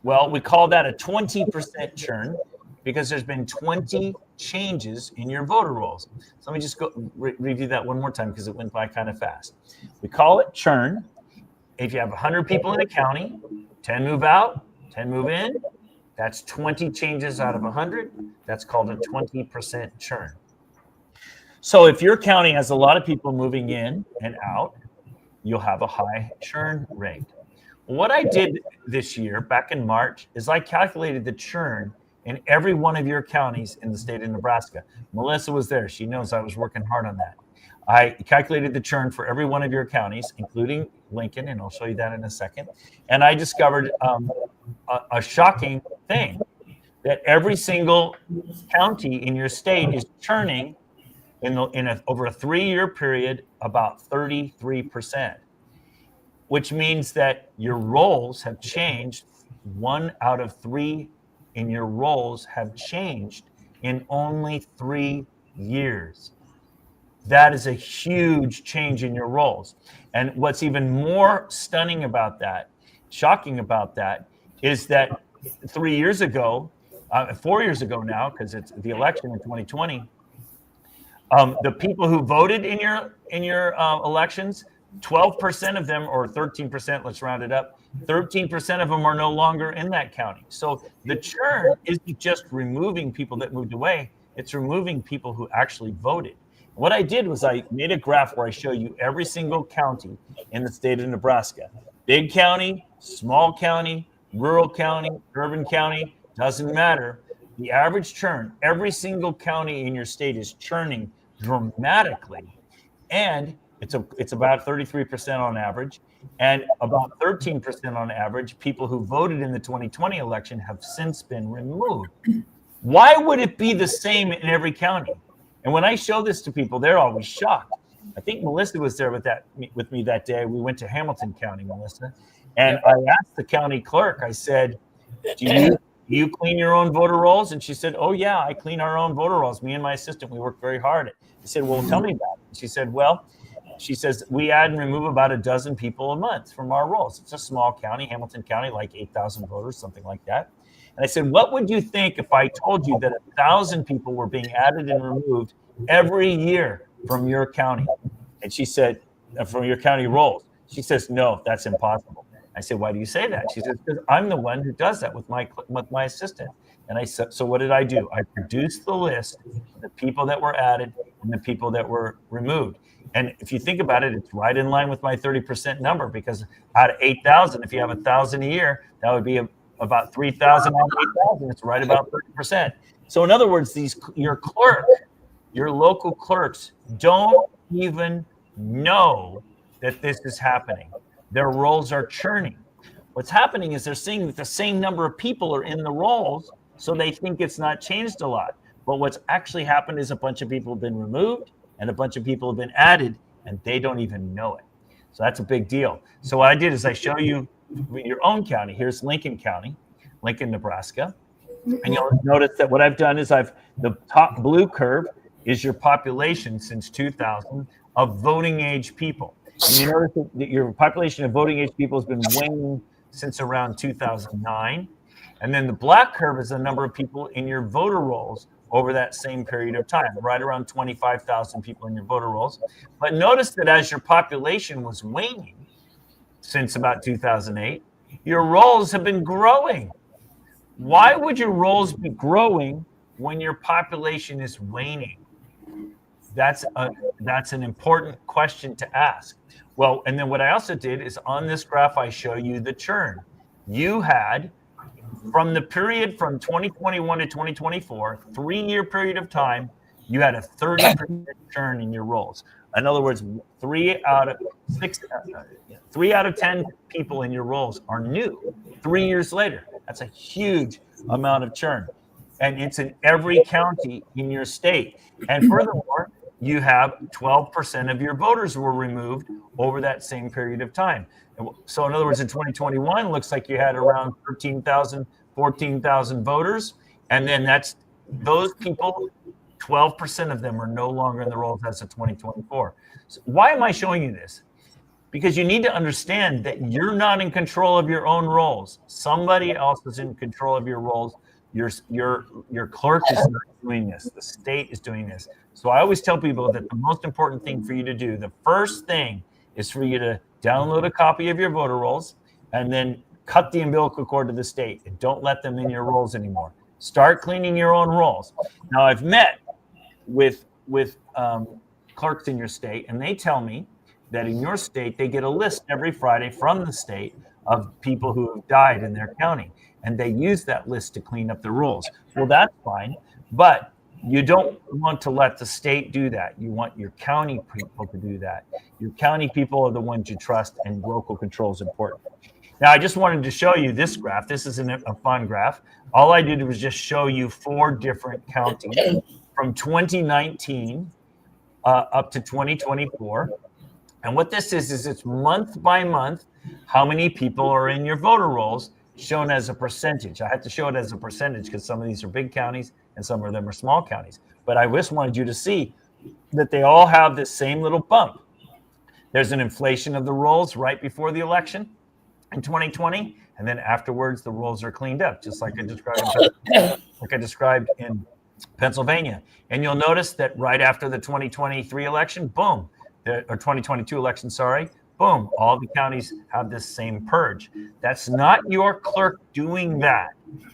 Well, we call that a 20% churn because there's been 20 changes in your voter rolls. So let me just go review that one more time because it went by kind of fast. We call it churn. If you have 100 people in a county, 10 move out, 10 move in, that's 20 changes out of 100. That's called a 20% churn. So if your county has a lot of people moving in and out, you'll have a high churn rate. What I did this year, back in March, is I calculated the churn in every one of your counties in the state of Nebraska. Melissa was there. She knows I was working hard on that. I calculated the churn for every one of your counties, including Lincoln, and I'll show you that in a second. And I discovered a shocking thing, that every single county in your state is churning over a 3-year period about 33%, which means that your rolls have changed. 1 out of 3 in your rolls have changed in only 3 years. That is a huge change in your rolls. And what's even more stunning about that, shocking about that, is that 3 years ago, 4 years ago now, because it's the election in 2020, the people who voted in your elections, 12% of them, or 13%, let's round it up, 13% of them are no longer in that county. So the churn isn't just removing people that moved away, it's removing people who actually voted. What I did was I made a graph where I show you every single county in the state of Nebraska. Big county, small county, rural county, urban county, doesn't matter. The average churn, every single county in your state is churning dramatically. And it's about 33% on average. And about 13% on average, people who voted in the 2020 election have since been removed. Why would it be the same in every county? And when I show this to people, they're always shocked. I think Melissa was there with me that day. We went to Hamilton County, Melissa. And I asked the county clerk, I said, do you clean your own voter rolls? And she said, oh, yeah, I clean our own voter rolls. Me and my assistant, we work very hard. I said, well, tell me about it. She said, well, she says, we add and remove about a dozen people a month from our rolls. It's a small county, Hamilton County, like 8,000 voters, something like that. And I said, what would you think if I told you that 1,000 people were being added and removed every year from your county? And she said, from your county rolls. She says, no, that's impossible. I said, why do you say that? She says, because I'm the one who does that with my assistant. And I said, so what did I do? I produced the list of the people that were added and the people that were removed. And if you think about it, it's right in line with my 30% number, because out of 8,000, if you have 1,000 a year, that would be about 3,000 out of 8,000. It's right about 30%. So in other words, your local clerks don't even know that this is happening. Their roles are churning. What's happening is they're seeing that the same number of people are in the roles, so they think it's not changed a lot. But what's actually happened is a bunch of people have been removed and a bunch of people have been added, and they don't even know it. So that's a big deal. So what I did is I show you your own county. Here's Lincoln County, Lincoln, Nebraska. And you'll notice that what I've done is the top blue curve is your population since 2000 of voting age people. And you notice that your population of voting age people has been waning since around 2009. And then the black curve is the number of people in your voter rolls over that same period of time, right around 25,000 people in your voter rolls. But notice that as your population was waning since about 2008, your rolls have been growing. Why would your rolls be growing when your population is waning? That's an important question to ask. Well, and then what I also did is on this graph, I show you the churn. You had, from the period from 2021 to 2024, 3-year period of time, you had a 30% churn in your rolls. In other words, 3 out of 10 people in your rolls are new 3 years later. That's a huge amount of churn. And it's in every county in your state. And furthermore, you have 12% of your voters were removed over that same period of time. So in other words, in 2021, it looks like you had around 13,000, 14,000 voters. And then that's those people, 12% of them are no longer in the rolls as of 2024. So why am I showing you this? Because you need to understand that you're not in control of your own rolls. Somebody else is in control of your rolls. Your clerk is not doing this. The state is doing this. So I always tell people that the most important thing for you to do, the first thing is for you to download a copy of your voter rolls and then cut the umbilical cord to the state and don't let them in your rolls anymore. Start cleaning your own rolls. Now, I've met with clerks in your state, and they tell me that in your state, they get a list every Friday from the state of people who have died in their county, and they use that list to clean up the rolls. Well, that's fine, but you don't want to let the state do that. You want your county people to do that. Your county people are the ones you trust, and local control is important. Now, I just wanted to show you this graph. This isn't a fun graph. All I did was just show you 4 different counties from 2019 up to 2024. And what this is it's month by month, how many people are in your voter rolls shown as a percentage. I have to show it as a percentage because some of these are big counties and some of them are small counties. But I just wanted you to see that they all have this same little bump. There's an inflation of the rolls right before the election in 2020, and then afterwards the rolls are cleaned up, just like I described in Pennsylvania. And you'll notice that right after the 2023 election, boom, or 2022 election, sorry, boom, all the counties have this same purge. That's not your clerk doing that.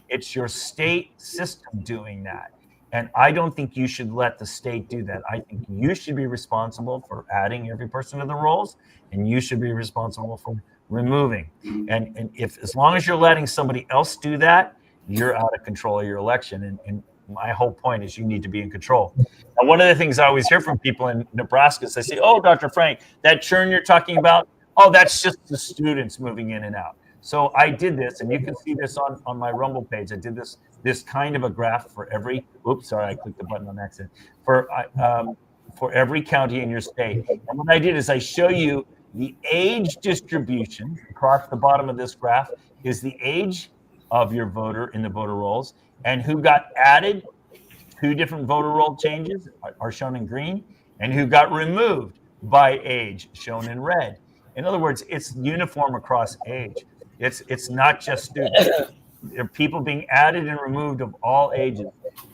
It's your state system doing that. And I don't think you should let the state do that. I think you should be responsible for adding every person to the rolls, and you should be responsible for removing. And if, as long as you're letting somebody else do that, you're out of control of your election. And my whole point is you need to be in control. Now, one of the things I always hear from people in Nebraska is they say, oh, Dr. Frank, that churn you're talking about, oh, that's just the students moving in and out. So I did this, and you can see this on my Rumble page. I did this kind of a graph for every, oops, sorry, I clicked the button on accident, for every county in your state. And what I did is I show you the age distribution across the bottom of this graph is the age of your voter in the voter rolls, and who got added. 2 different voter roll changes are shown in green, and who got removed by age, shown in red. In other words, it's uniform across age. It's not just students. There are people being added and removed of all ages.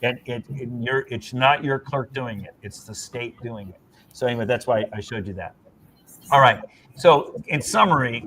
And it's not your clerk doing it. It's the state doing it. So anyway, that's why I showed you that. All right. So in summary,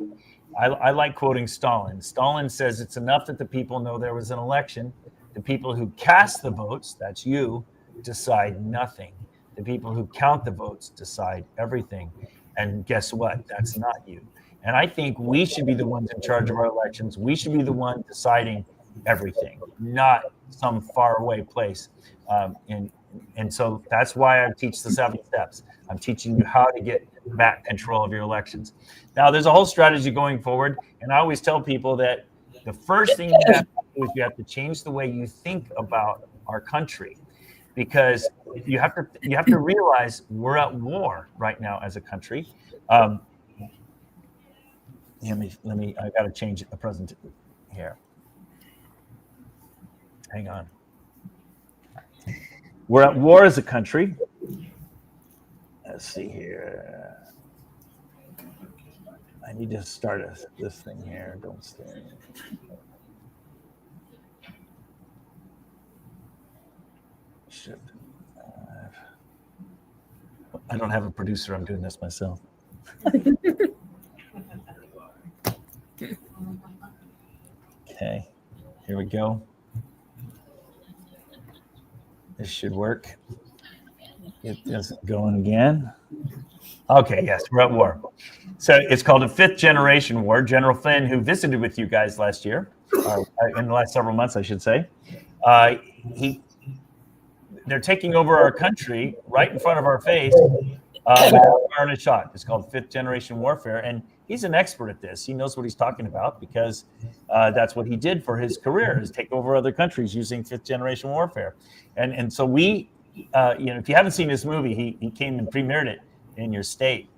I like quoting Stalin. Stalin says it's enough that the people know there was an election. The people who cast the votes, that's you, decide nothing. The people who count the votes decide everything. And guess what? That's not you. And I think we should be the ones in charge of our elections. We should be the one deciding everything, not some faraway place. And so that's why I teach the 7 steps. I'm teaching you how to get back control of your elections. Now, there's a whole strategy going forward. And I always tell people that the first thing you have to do is you have to change the way you think about our country, because you have to realize we're at war right now as a country. Let me. I got to change the present here. Hang on. We're at war as a country. Let's see here. I need to start this thing here. Don't stay. Shit. I don't have a producer. I'm doing this myself. Okay. Here we go. This should work. Get this going again. Okay, yes, we're at war. So it's called a 5th generation war. General Flynn, who visited with you guys last year, in the last several months, I should say, they're taking over our country right in front of our face without firing a shot. It's called 5th generation warfare, and he's an expert at this. He knows what he's talking about because that's what he did for his career, is take over other countries using 5th generation warfare. And so we, if you haven't seen this movie, he came and premiered it in your state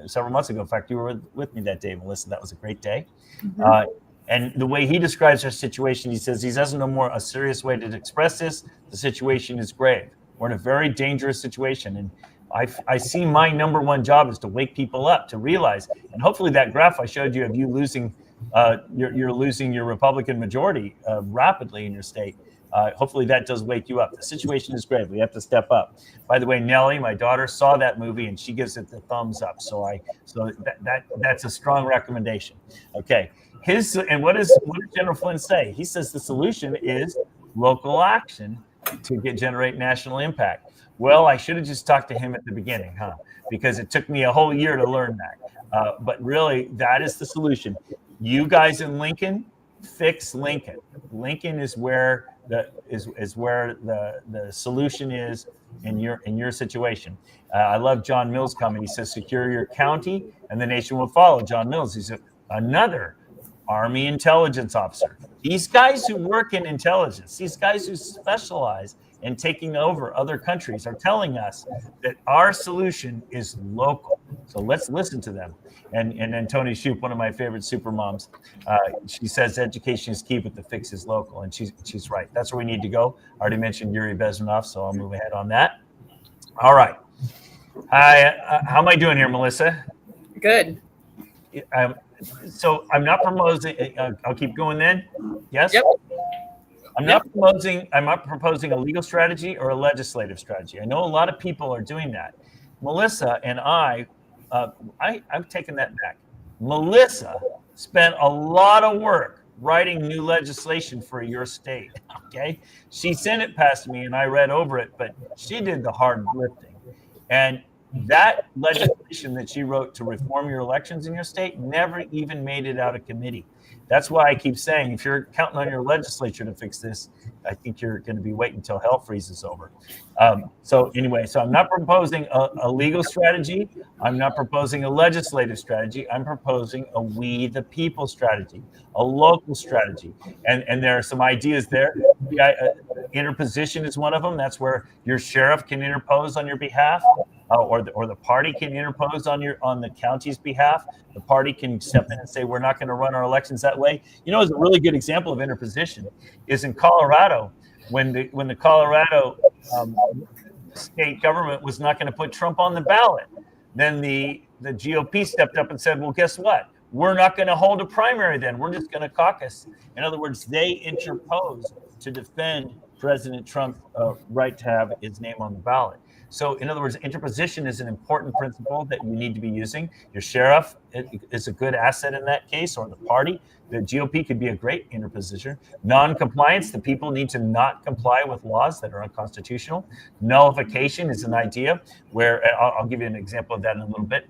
several months ago. In fact, you were with me that day, Melissa. That was a great day. Mm-hmm. And the way he describes our situation, he says he doesn't know more a serious way to express this. The situation is grave. We're in a very dangerous situation. And I see my number one job is to wake people up, to realize, and hopefully that graph I showed you of you losing, you're losing your Republican majority rapidly in your state. Hopefully that does wake you up. The situation is grave. We have to step up. By the way, Nellie, my daughter, saw that movie and she gives it the thumbs up. So that's a strong recommendation. Okay. What does General Flynn say? He says the solution is local action to generate national impact. Well, I should have just talked to him at the beginning, huh? Because it took me a whole year to learn that. But really, that is the solution. You guys in Lincoln, fix Lincoln. Lincoln is where the solution is in your situation. I love John Mills' comment. He says, "Secure your county, and the nation will follow." John Mills, he's another Army intelligence officer. These guys who work in intelligence, these guys who specialize in taking over other countries, are telling us that our solution is local. So let's listen to them. And then Tony Shoup, one of my favorite super moms, she says education is key, but the fix is local. And she's right. That's where we need to go. I already mentioned Yuri Bezmenov, so I'll move ahead on that. All right. Hi, how am I doing here, Melissa? Good. So I'm not proposing. I'll keep going then. Yes. Yep. I'm not proposing a legal strategy or a legislative strategy. I know a lot of people are doing that. Melissa and I've taken that back. Melissa spent a lot of work writing new legislation for your state. Okay, she sent it past me and I read over it, but she did the hard lifting. And that legislation that she wrote to reform your elections in your state never even made it out of committee. That's why I keep saying, if you're counting on your legislature to fix this, I think you're going to be waiting until hell freezes over. So I'm not proposing a legal strategy. I'm not proposing a legislative strategy. I'm proposing a we the people strategy, a local strategy. And there are some ideas there. Interposition is one of them. That's where your sheriff can interpose on your behalf. Or the party can interpose on the county's behalf. The party can step in and say, we're not going to run our elections that way. You know, it's a really good example of interposition is in Colorado, when the Colorado state government was not going to put Trump on the ballot. Then the GOP stepped up and said, well, guess what? We're not going to hold a primary then. We're just going to caucus. In other words, they interposed to defend President Trump's right to have his name on the ballot. So in other words, interposition is an important principle that you need to be using. Your sheriff is a good asset in that case, or the party. The GOP could be a great interposition. Non-compliance, the people need to not comply with laws that are unconstitutional. Nullification is an idea where, I'll give you an example of that in a little bit.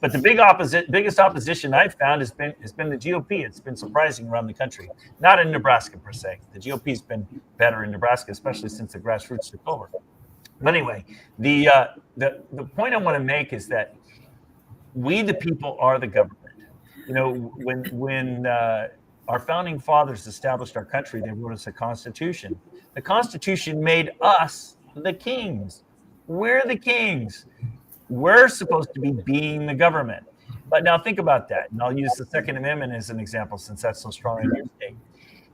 But the biggest opposition I've found has been the GOP. It's been surprising around the country, not in Nebraska per se. The GOP's been better in Nebraska, especially since the grassroots took over. But anyway, the point I want to make is that we, the people, are the government. You know, when our founding fathers established our country, they wrote us a constitution. The Constitution made us the kings. We're the kings. We're supposed to be being the government. But now think about that. And I'll use the Second Amendment as an example, since that's so strong in your state.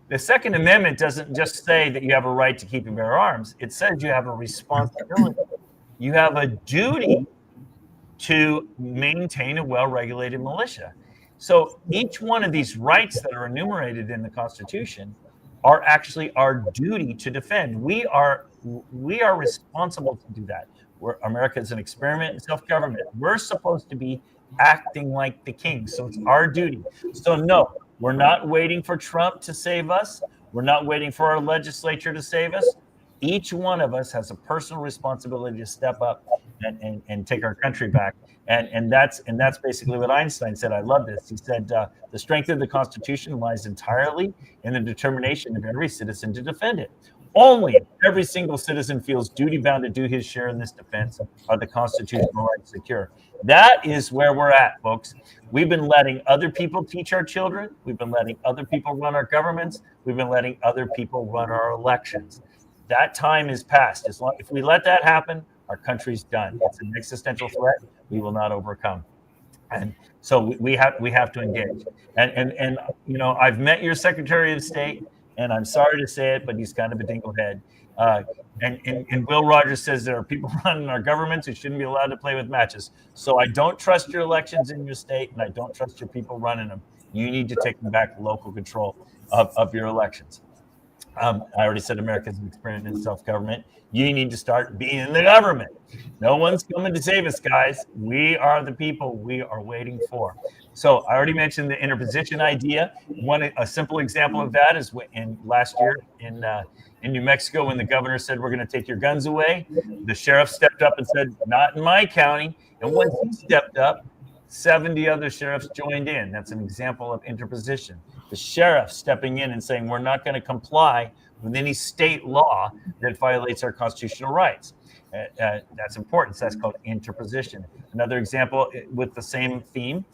The Second Amendment doesn't just say that you have a right to keep and bear arms. It says you have a responsibility. You have a duty to maintain a well-regulated militia. So each one of these rights that are enumerated in the Constitution are actually our duty to defend. We are responsible to do that. America is an experiment in self-government. We're supposed to be acting like the king. So it's our duty. So no, we're not waiting for Trump to save us. We're not waiting for our legislature to save us. Each one of us has a personal responsibility to step up and take our country back. And that's basically what Einstein said. I love this. He said, the strength of the Constitution lies entirely in the determination of every citizen to defend it. Only if every single citizen feels duty-bound to do his share in this defense are the constitutional rights secure. That is where we're at, folks. We've been letting other people teach our children. We've been letting other people run our governments. We've been letting other people run our elections. That time is past. If we let that happen, our country's done. It's an existential threat we will not overcome. And so we have to engage. And you know, I've met your Secretary of State, and I'm sorry to say it, but he's kind of a dinglehead. And Will Rogers says there are people running our governments who shouldn't be allowed to play with matches. So I don't trust your elections in your state, and I don't trust your people running them. You need to take them back to local control of your elections. I already said America's an experiment in self-government. You need to start being the government. No one's coming to save us, guys. We are the people we are waiting for. So I already mentioned the interposition idea. A simple example of that is last year in New Mexico, when the governor said, we're going to take your guns away, the sheriff stepped up and said, not in my county. And once he stepped up, 70 other sheriffs joined in. That's an example of interposition. The sheriff stepping in and saying, we're not going to comply with any state law that violates our constitutional rights. That's important. So that's called interposition. Another example with the same theme,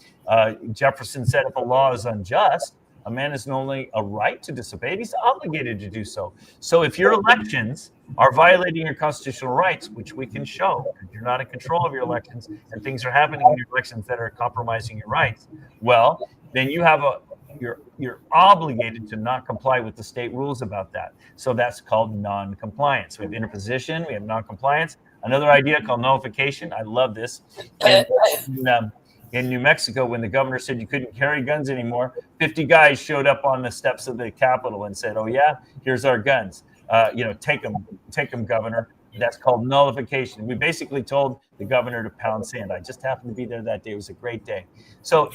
Jefferson said, if a law is unjust, a man has not only a right to disobey, he's obligated to do so. So if your elections are violating your constitutional rights, which we can show, because you're not in control of your elections and things are happening in your elections that are compromising your rights, well, then you're obligated to not comply with the state rules about that. So that's called non-compliance. We have interposition, we have non-compliance. Another idea called nullification. I love this. In New Mexico, when the governor said you couldn't carry guns anymore, 50 guys showed up on the steps of the Capitol and said, oh yeah, here's our guns. Take them, governor. That's called nullification. We basically told the governor to pound sand. I just happened to be there that day. It was a great day. So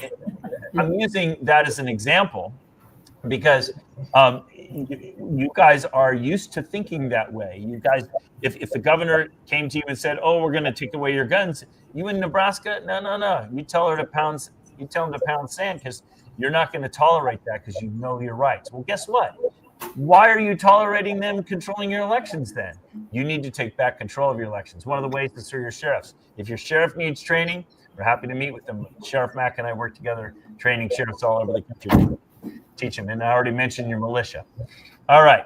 I'm using that as an example because you guys are used to thinking that way. You guys, if the governor came to you and said, oh, we're going to take away your guns, you in Nebraska, no. You tell him to pound sand because you're not going to tolerate that because you know your rights. Well, guess what? Why are you tolerating them controlling your elections then? You need to take back control of your elections. One of the ways is through your sheriffs. If your sheriff needs training, we're happy to meet with them. Sheriff Mack and I work together training sheriffs all over the country. Teach them. And I already mentioned your militia. All right.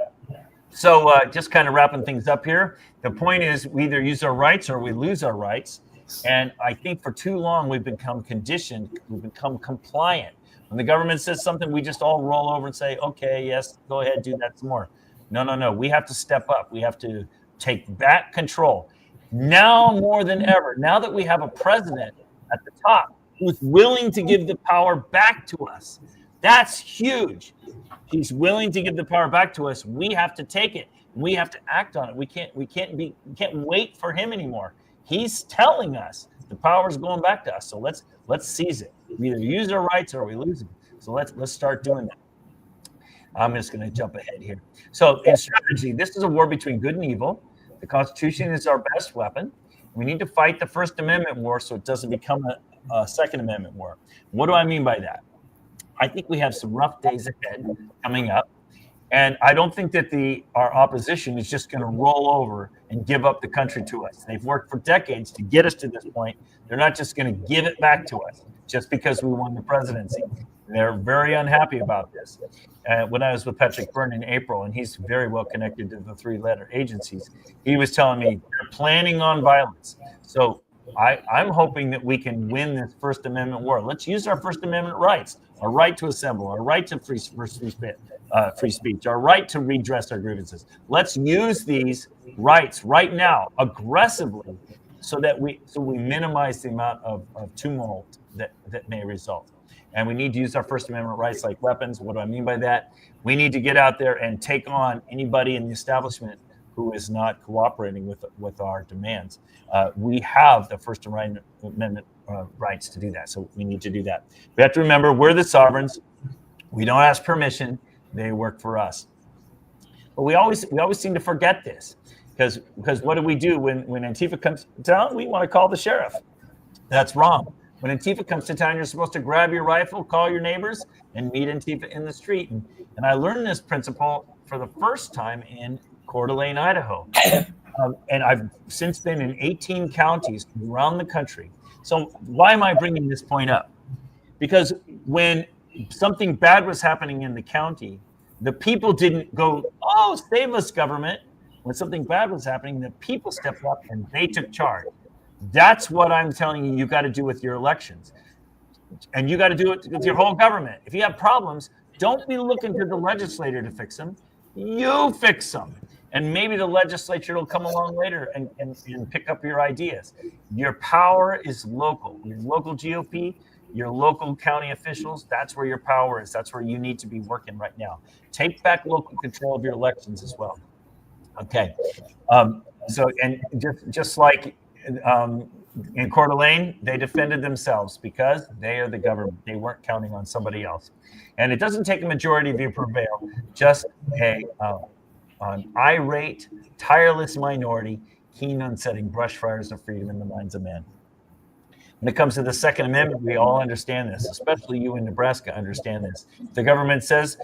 So just kind of wrapping things up here. The point is we either use our rights or we lose our rights. And I think for too long we've become conditioned. We've become compliant. When the government says something, we just all roll over and say, okay, yes, go ahead, do that some more. No. We have to step up. We have to take back control. Now more than ever, now that we have a president at the top who's willing to give the power back to us, that's huge. He's willing to give the power back to us. We have to take it We have to act on it. We can't wait for him anymore. He's telling us the power is going back to us. So let's seize it. We either use our rights or we lose them. So let's start doing that. I'm just going to jump ahead here. So in strategy, this is a war between good and evil. The Constitution is our best weapon. We need to fight the First Amendment war so it doesn't become a Second Amendment war. What do I mean by that? I think we have some rough days ahead coming up. And I don't think that our opposition is just going to roll over and give up the country to us. They've worked for decades to get us to this point. They're not just going to give it back to us just because we won the presidency. They're very unhappy about this. When I was with Patrick Byrne in April, and he's very well connected to the three-letter agencies, he was telling me they're planning on violence. So I'm hoping that we can win this First Amendment war. Let's use our First Amendment rights, our right to assemble, our right to free speech, our right to redress our grievances. Let's use these rights right now aggressively so we minimize the amount of tumult that may result. And we need to use our First Amendment rights like weapons. What do I mean by that? We need to get out there and take on anybody in the establishment who is not cooperating with our demands. We have the First Amendment rights to do that, so we need to do that. We have to remember we're the sovereigns. We don't ask permission. They work for us. But we always seem to forget this because what do we do when Antifa comes to town? We want to call the sheriff. That's wrong. When Antifa comes to town, you're supposed to grab your rifle, call your neighbors, and meet Antifa in the street. And I learned this principle for the first time in Coeur d'Alene, Idaho. And I've since been in 18 counties around the country. So why am I bringing this point up? Because when something bad was happening in the county, the people didn't go, "Oh, save us, government." When something bad was happening, the people stepped up and they took charge. That's what I'm telling you got to do with your elections. And you got to do it with your whole government. If you have problems, don't be looking to the legislator to fix them. You fix them. And maybe the legislature will come along later and pick up your ideas. Your power is local. Your local GOP, your local county officials, that's where your power is. That's where you need to be working right now. Take back local control of your elections as well. Okay. So just like in Coeur d'Alene, they defended themselves because they are the government. They weren't counting on somebody else. And it doesn't take a majority to prevail, just an irate, tireless minority keen on setting brush fires of freedom in the minds of men. When it comes to the Second Amendment, we all understand this, especially you in Nebraska understand this. The government says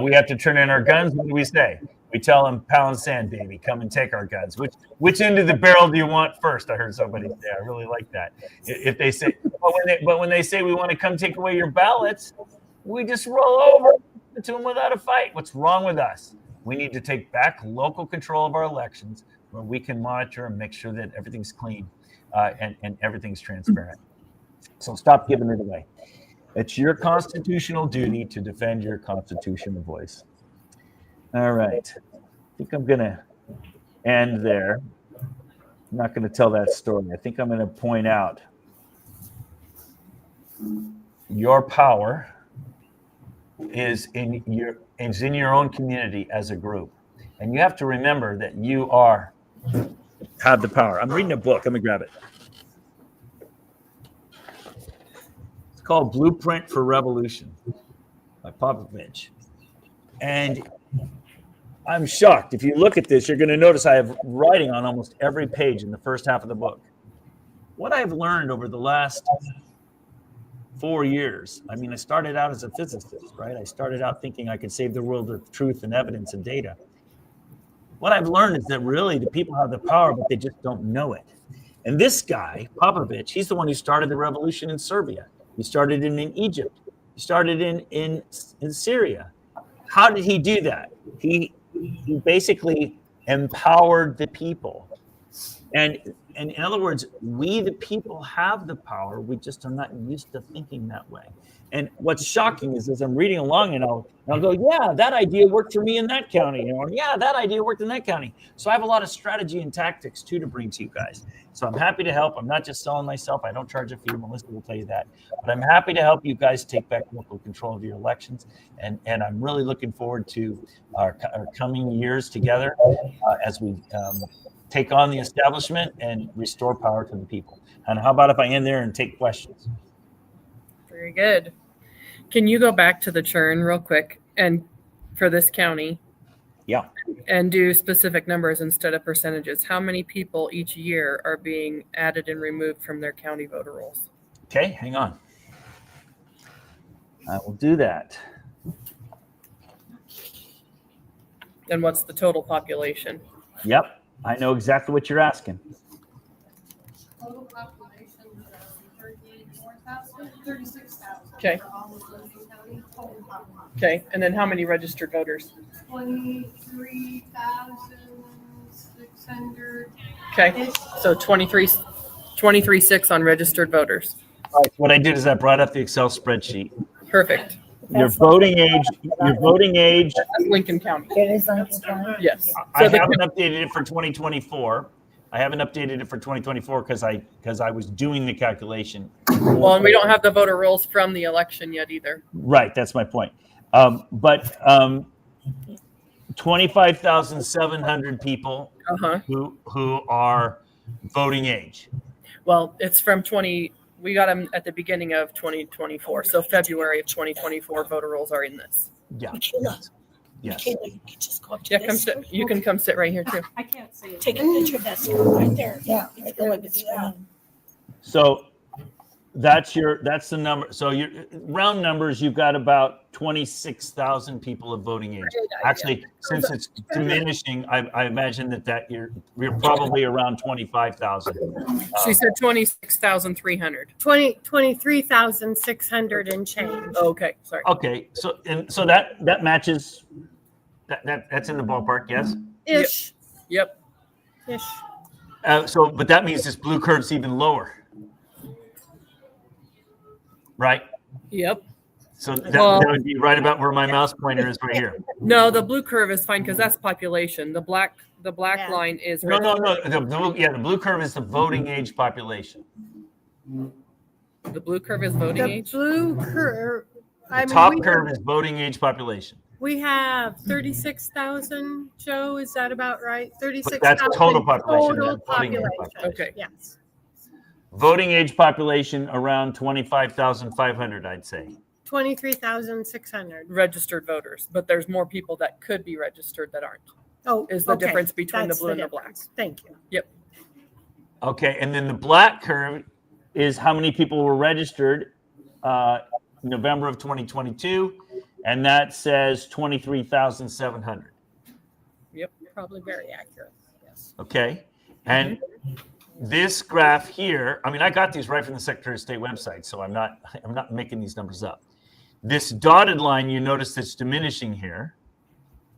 we have to turn in our guns. What do we say? We tell them, pound sand, baby, come and take our guns. Which end of the barrel do you want first? I heard somebody say. I really like that. If they say, but when they say we want to come take away your ballots, we just roll over to them without a fight. What's wrong with us? We need to take back local control of our elections where we can monitor and make sure that everything's clean and everything's transparent. So stop giving it away. It's your constitutional duty to defend your constitutional voice. All right. I think I'm going to end there. I'm not going to tell that story. I think I'm going to point out your power is in your own community as a group. And you have to remember that you have the power. I'm reading a book. Let me grab it. It's called Blueprint for Revolution by Popovich. And I'm shocked. If you look at this, you're going to notice I have writing on almost every page in the first half of the book. What I've learned over the last 4 years, I mean, I started out as a physicist, right? I started out thinking I could save the world with truth and evidence and data. What I've learned is that really the people have the power, but they just don't know it. And this guy, Popovich, he's the one who started the revolution in Serbia. He started it in Egypt. He started in Syria. How did he do that? He basically empowered the people. And and in other words, we the people have the power. We just are not used to thinking that way. And what's shocking is as I'm reading along, and I'll go, yeah, that idea worked for me in that county. Yeah, that idea worked in that county. So I have a lot of strategy and tactics too to bring to you guys. So I'm happy to help. I'm not just selling myself. I don't charge a fee. Melissa will tell you that. But I'm happy to help you guys take back local control of your elections. And I'm really looking forward to our coming years together as we take on the establishment and restore power to the people. And how about if I end there and take questions? Very good. Can you go back to the churn real quick and for this county? Yeah. And do specific numbers instead of percentages. How many people each year are being added and removed from their county voter rolls? Okay, hang on. I will do that. And what's the total population? Yep, I know exactly what you're asking. Total population of 34,000, 36,000. Okay. For all of Lincoln County, total population. Okay, and then how many registered voters? 23,600. Okay, so 23.6 on registered voters. All right, what I did is I brought up the Excel spreadsheet. Perfect. Your voting age, That's Lincoln County. It is Lincoln County. Yes. I So the- haven't updated it for 2024. I haven't updated it for 2024 because I was doing the calculation. well, and we don't have the voter rolls from the election yet either. Right, that's my point. But 25,700 people Uh-huh. who are voting age. Well, it's from we got them at the beginning of 2024. So February of 2024 voter rolls are in this. Yeah. Michaela, Yes. Michaela, you can just go up to Yeah, come this. sit. You can come sit right here too. I can't see it. Take a picture of that screen right there. Yeah, It's right going there. to the screen. So that's the number. So your round numbers, you've got about 26,000 people of voting age. Actually, since it's diminishing, I imagine that you're probably around 25,000. She said 26,300. 23,600 and change. Okay, sorry. Okay, so that matches. That's in the ballpark, yes. Ish. Yep. Ish. But that means this blue curve's even lower, right? Yep. So that would be right about where my mouse pointer is right here. No, the blue curve is fine because that's population. The black Yeah. line is No. The blue curve is the voting age population. The blue curve is voting The age. blue curve. The top curve is voting age population. We have 36,000, Joe, is that about right? 36,000. But that's total population, Total not voting age population. Okay. Yes. Voting age population around 25,500, I'd say. 23,600. Registered voters, but there's more people that could be registered that aren't. Oh, Is the okay. difference between the That's blue and the black. difference. Thank you. Okay, and then the black curve is how many people were registered November of 2022, and that says 23,700. Probably very accurate. Yes. Okay, and this graph here, I mean, I got these right from the Secretary of State website, so I'm not making these numbers up. This dotted line, you notice that's diminishing here,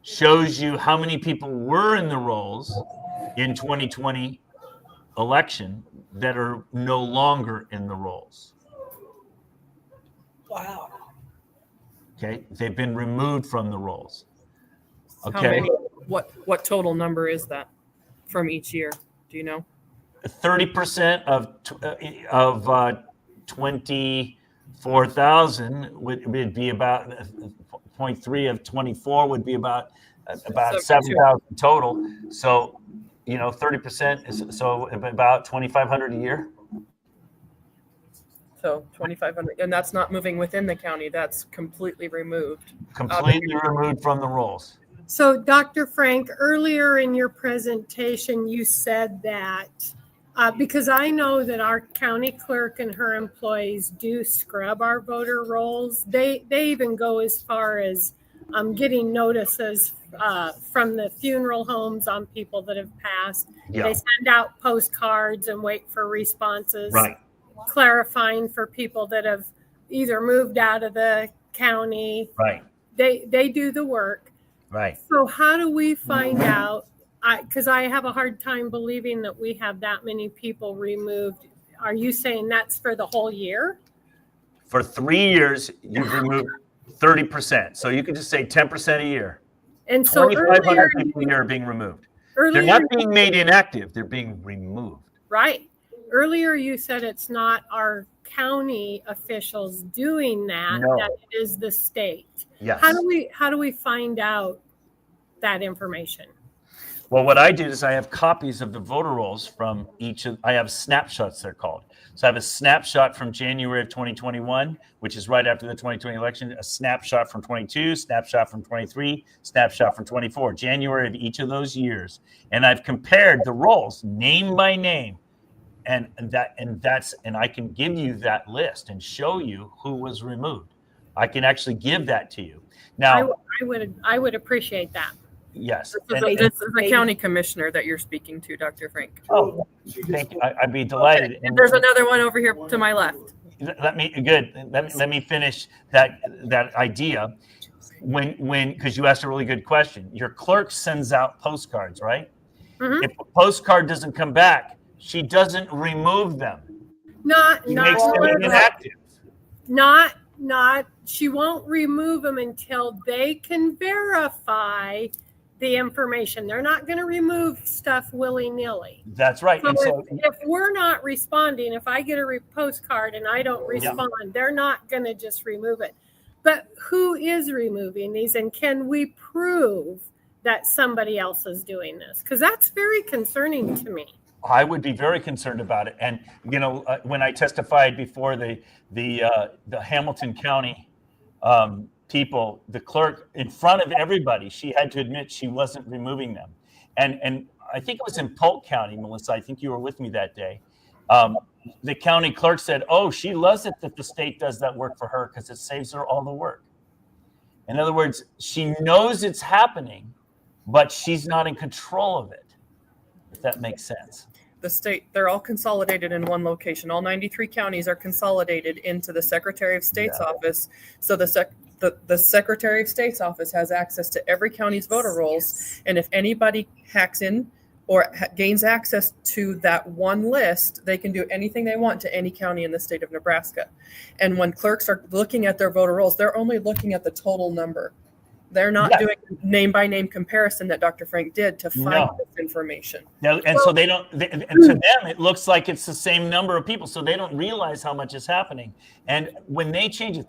shows you how many people were in the rolls in 2020 election that are no longer in the rolls. Wow. Okay, they've been removed from the rolls. How Okay, many? What total number is that from each year? Do you know? 30% of 24,000 would be about 0.3 of 24 would be about 7,000 total. So 30% is so about 2,500 a year. So 2,500, and that's not moving within the county. That's completely removed. Completely removed from the rolls. So, Dr. Frank, earlier in your presentation, you said that because I know that our county clerk and her employees do scrub our voter rolls. They even go as far as getting notices from the funeral homes on people that have passed. Yeah. They send out postcards and wait for responses. Right. Clarifying for people that have either moved out of the county. Right. They do the work. Right. So how do we find out because I have a hard time believing that we have that many people removed. Are you saying that's for the whole year? For 3 years, you've removed 30%. So you could just say 10% a year. And so 2,500 people a year are being removed. They're not being made inactive. They're being removed. Right. Earlier, you said it's not our county officials doing that, No. that it is the state. Yes. How do we find out that information? Well, what I did is I have copies of the voter rolls from I have snapshots, they're called. So I have a snapshot from January of 2021, which is right after the 2020 election, a snapshot from 22, snapshot from 23, snapshot from 24, January of each of those years. And I've compared the rolls name by name. And I can give you that list and show you who was removed. I can actually give that to you. Now, I would appreciate that. yes. This is the county commissioner that you're speaking to, Dr. Frank. Oh, thank you. I'd be delighted. Okay. And there's another one over here to my left. Let me finish that idea. Because you asked a really good question. Your clerk sends out postcards, right? Mm-hmm. If a postcard doesn't come back, she doesn't remove them. She makes them inactive. She won't remove them until they can verify the information. They're not going to remove stuff willy-nilly. That's right. So if we're not responding, if I get a postcard and I don't respond, they're not going to just remove it. But who is removing these, and can we prove that somebody else is doing this? Because that's very concerning to me. I would be very concerned about it. And, when I testified before the Hamilton County people, the clerk, in front of everybody, she had to admit she wasn't removing them. And I think it was in Polk County, Melissa, I think you were with me that day. The county clerk said, oh, she loves it that the state does that work for her because it saves her all the work. In other words, she knows it's happening, but she's not in control of it, if that makes sense. The state, they're all consolidated in one location. All 93 counties are consolidated into the Secretary of State's office. So the Secretary of State's office has access to every county's voter rolls. And if anybody hacks in or gains access to that one list, they can do anything they want to any county in the state of Nebraska. And when clerks are looking at their voter rolls, they're only looking at the total number. They're not doing name by name comparison that Dr. Frank did to find this information. No, and so they don't, and to them, it looks like it's the same number of people. So they don't realize how much is happening. And when they change it,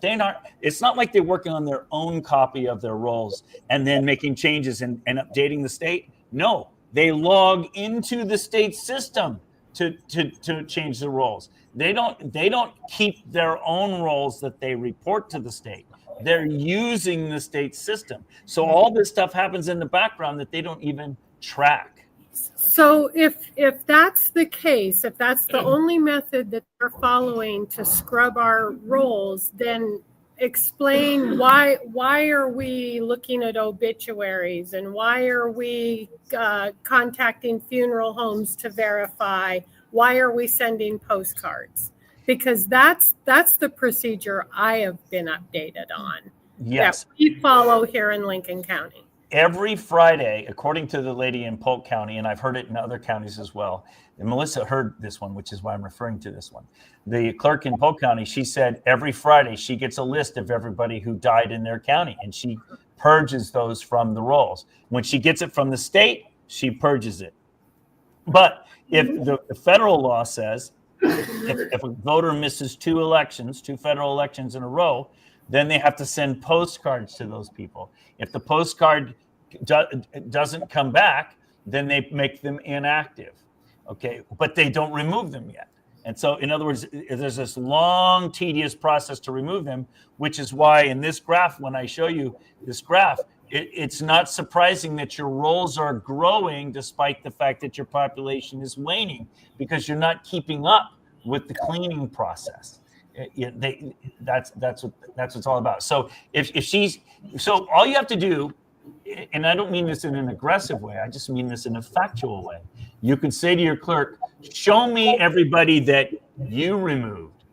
it's not like they're working on their own copy of their rolls and then making changes and updating the state. No, they log into the state system to change the rolls. They don't keep their own rolls that they report to the state. They're using the state system. So all this stuff happens in the background that they don't even track. So if that's the case, if that's the only method that they're following to scrub our rolls, then explain why are we looking at obituaries, and why are we contacting funeral homes to verify? Why are we sending postcards? Because that's the procedure I have been updated on. Yes. That we follow here in Lincoln County. Every Friday, according to the lady in Polk County, and I've heard it in other counties as well, and Melissa heard this one, which is why I'm referring to this one. The clerk in Polk County, she said every Friday she gets a list of everybody who died in their county, and she purges those from the rolls. When she gets it from the state, she purges it. But if the federal law says, if a voter misses two federal elections in a row, then they have to send postcards to those people. If the postcard doesn't come back, then they make them inactive. Okay, but they don't remove them yet. And so, in other words, there's this long, tedious process to remove them, which is why in this graph, when I show you this graph, it's not surprising that your rolls are growing despite the fact that your population is waning, because you're not keeping up with the cleaning process. That's what it's all about. So so all you have to do, and I don't mean this in an aggressive way, I just mean this in a factual way. You can say to your clerk, show me everybody that you removed,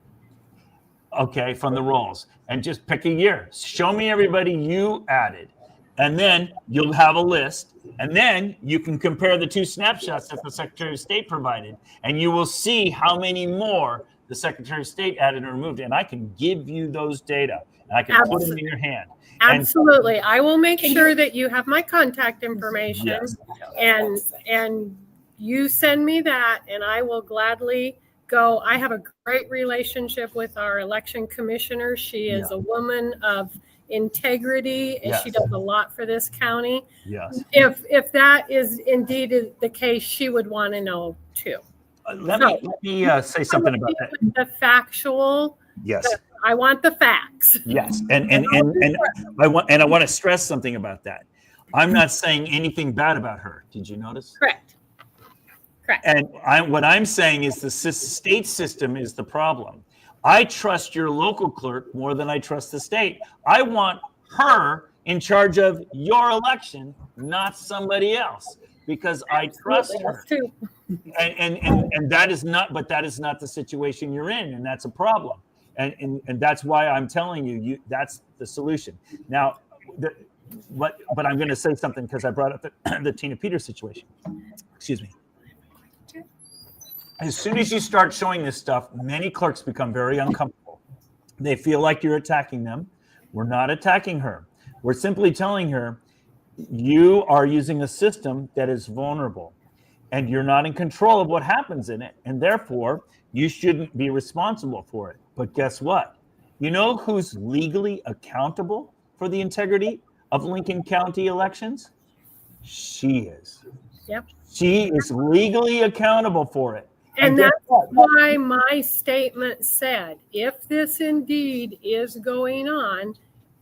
okay, from the rolls, and just pick a year. Show me everybody you added. And then you'll have a list, and then you can compare the two snapshots that the Secretary of State provided, and you will see how many more the Secretary of State added and removed. And I can give you those data, and I can put them in your hand. Absolutely. I will make sure that you have my contact information, Yes. and you send me that, and I will gladly go. I have a great relationship with our election commissioner. She is a woman of integrity, and she does a lot for this county. Yes. If that is indeed the case, she would want to know too. Let me say something about that. The factual. Yes. I want the facts. Yes, and I want to stress something about that. I'm not saying anything bad about her. Did you notice? Correct. And what I'm saying is the state system is the problem. I trust your local clerk more than I trust the state. I want her in charge of your election, not somebody else, because I trust her. Too. And that is not the situation you're in, and that's a problem. And that's why I'm telling you that's the solution. Now, but I'm going to say something because I brought up the Tina Peters situation. Excuse me. As soon as you start showing this stuff, many clerks become very uncomfortable. They feel like you're attacking them. We're not attacking her. We're simply telling her, you are using a system that is vulnerable, and you're not in control of what happens in it, and therefore, you shouldn't be responsible for it. But guess what? You know who's legally accountable for the integrity of Lincoln County elections? She is. Yep. She is legally accountable for it. And that's why my statement said, if this indeed is going on,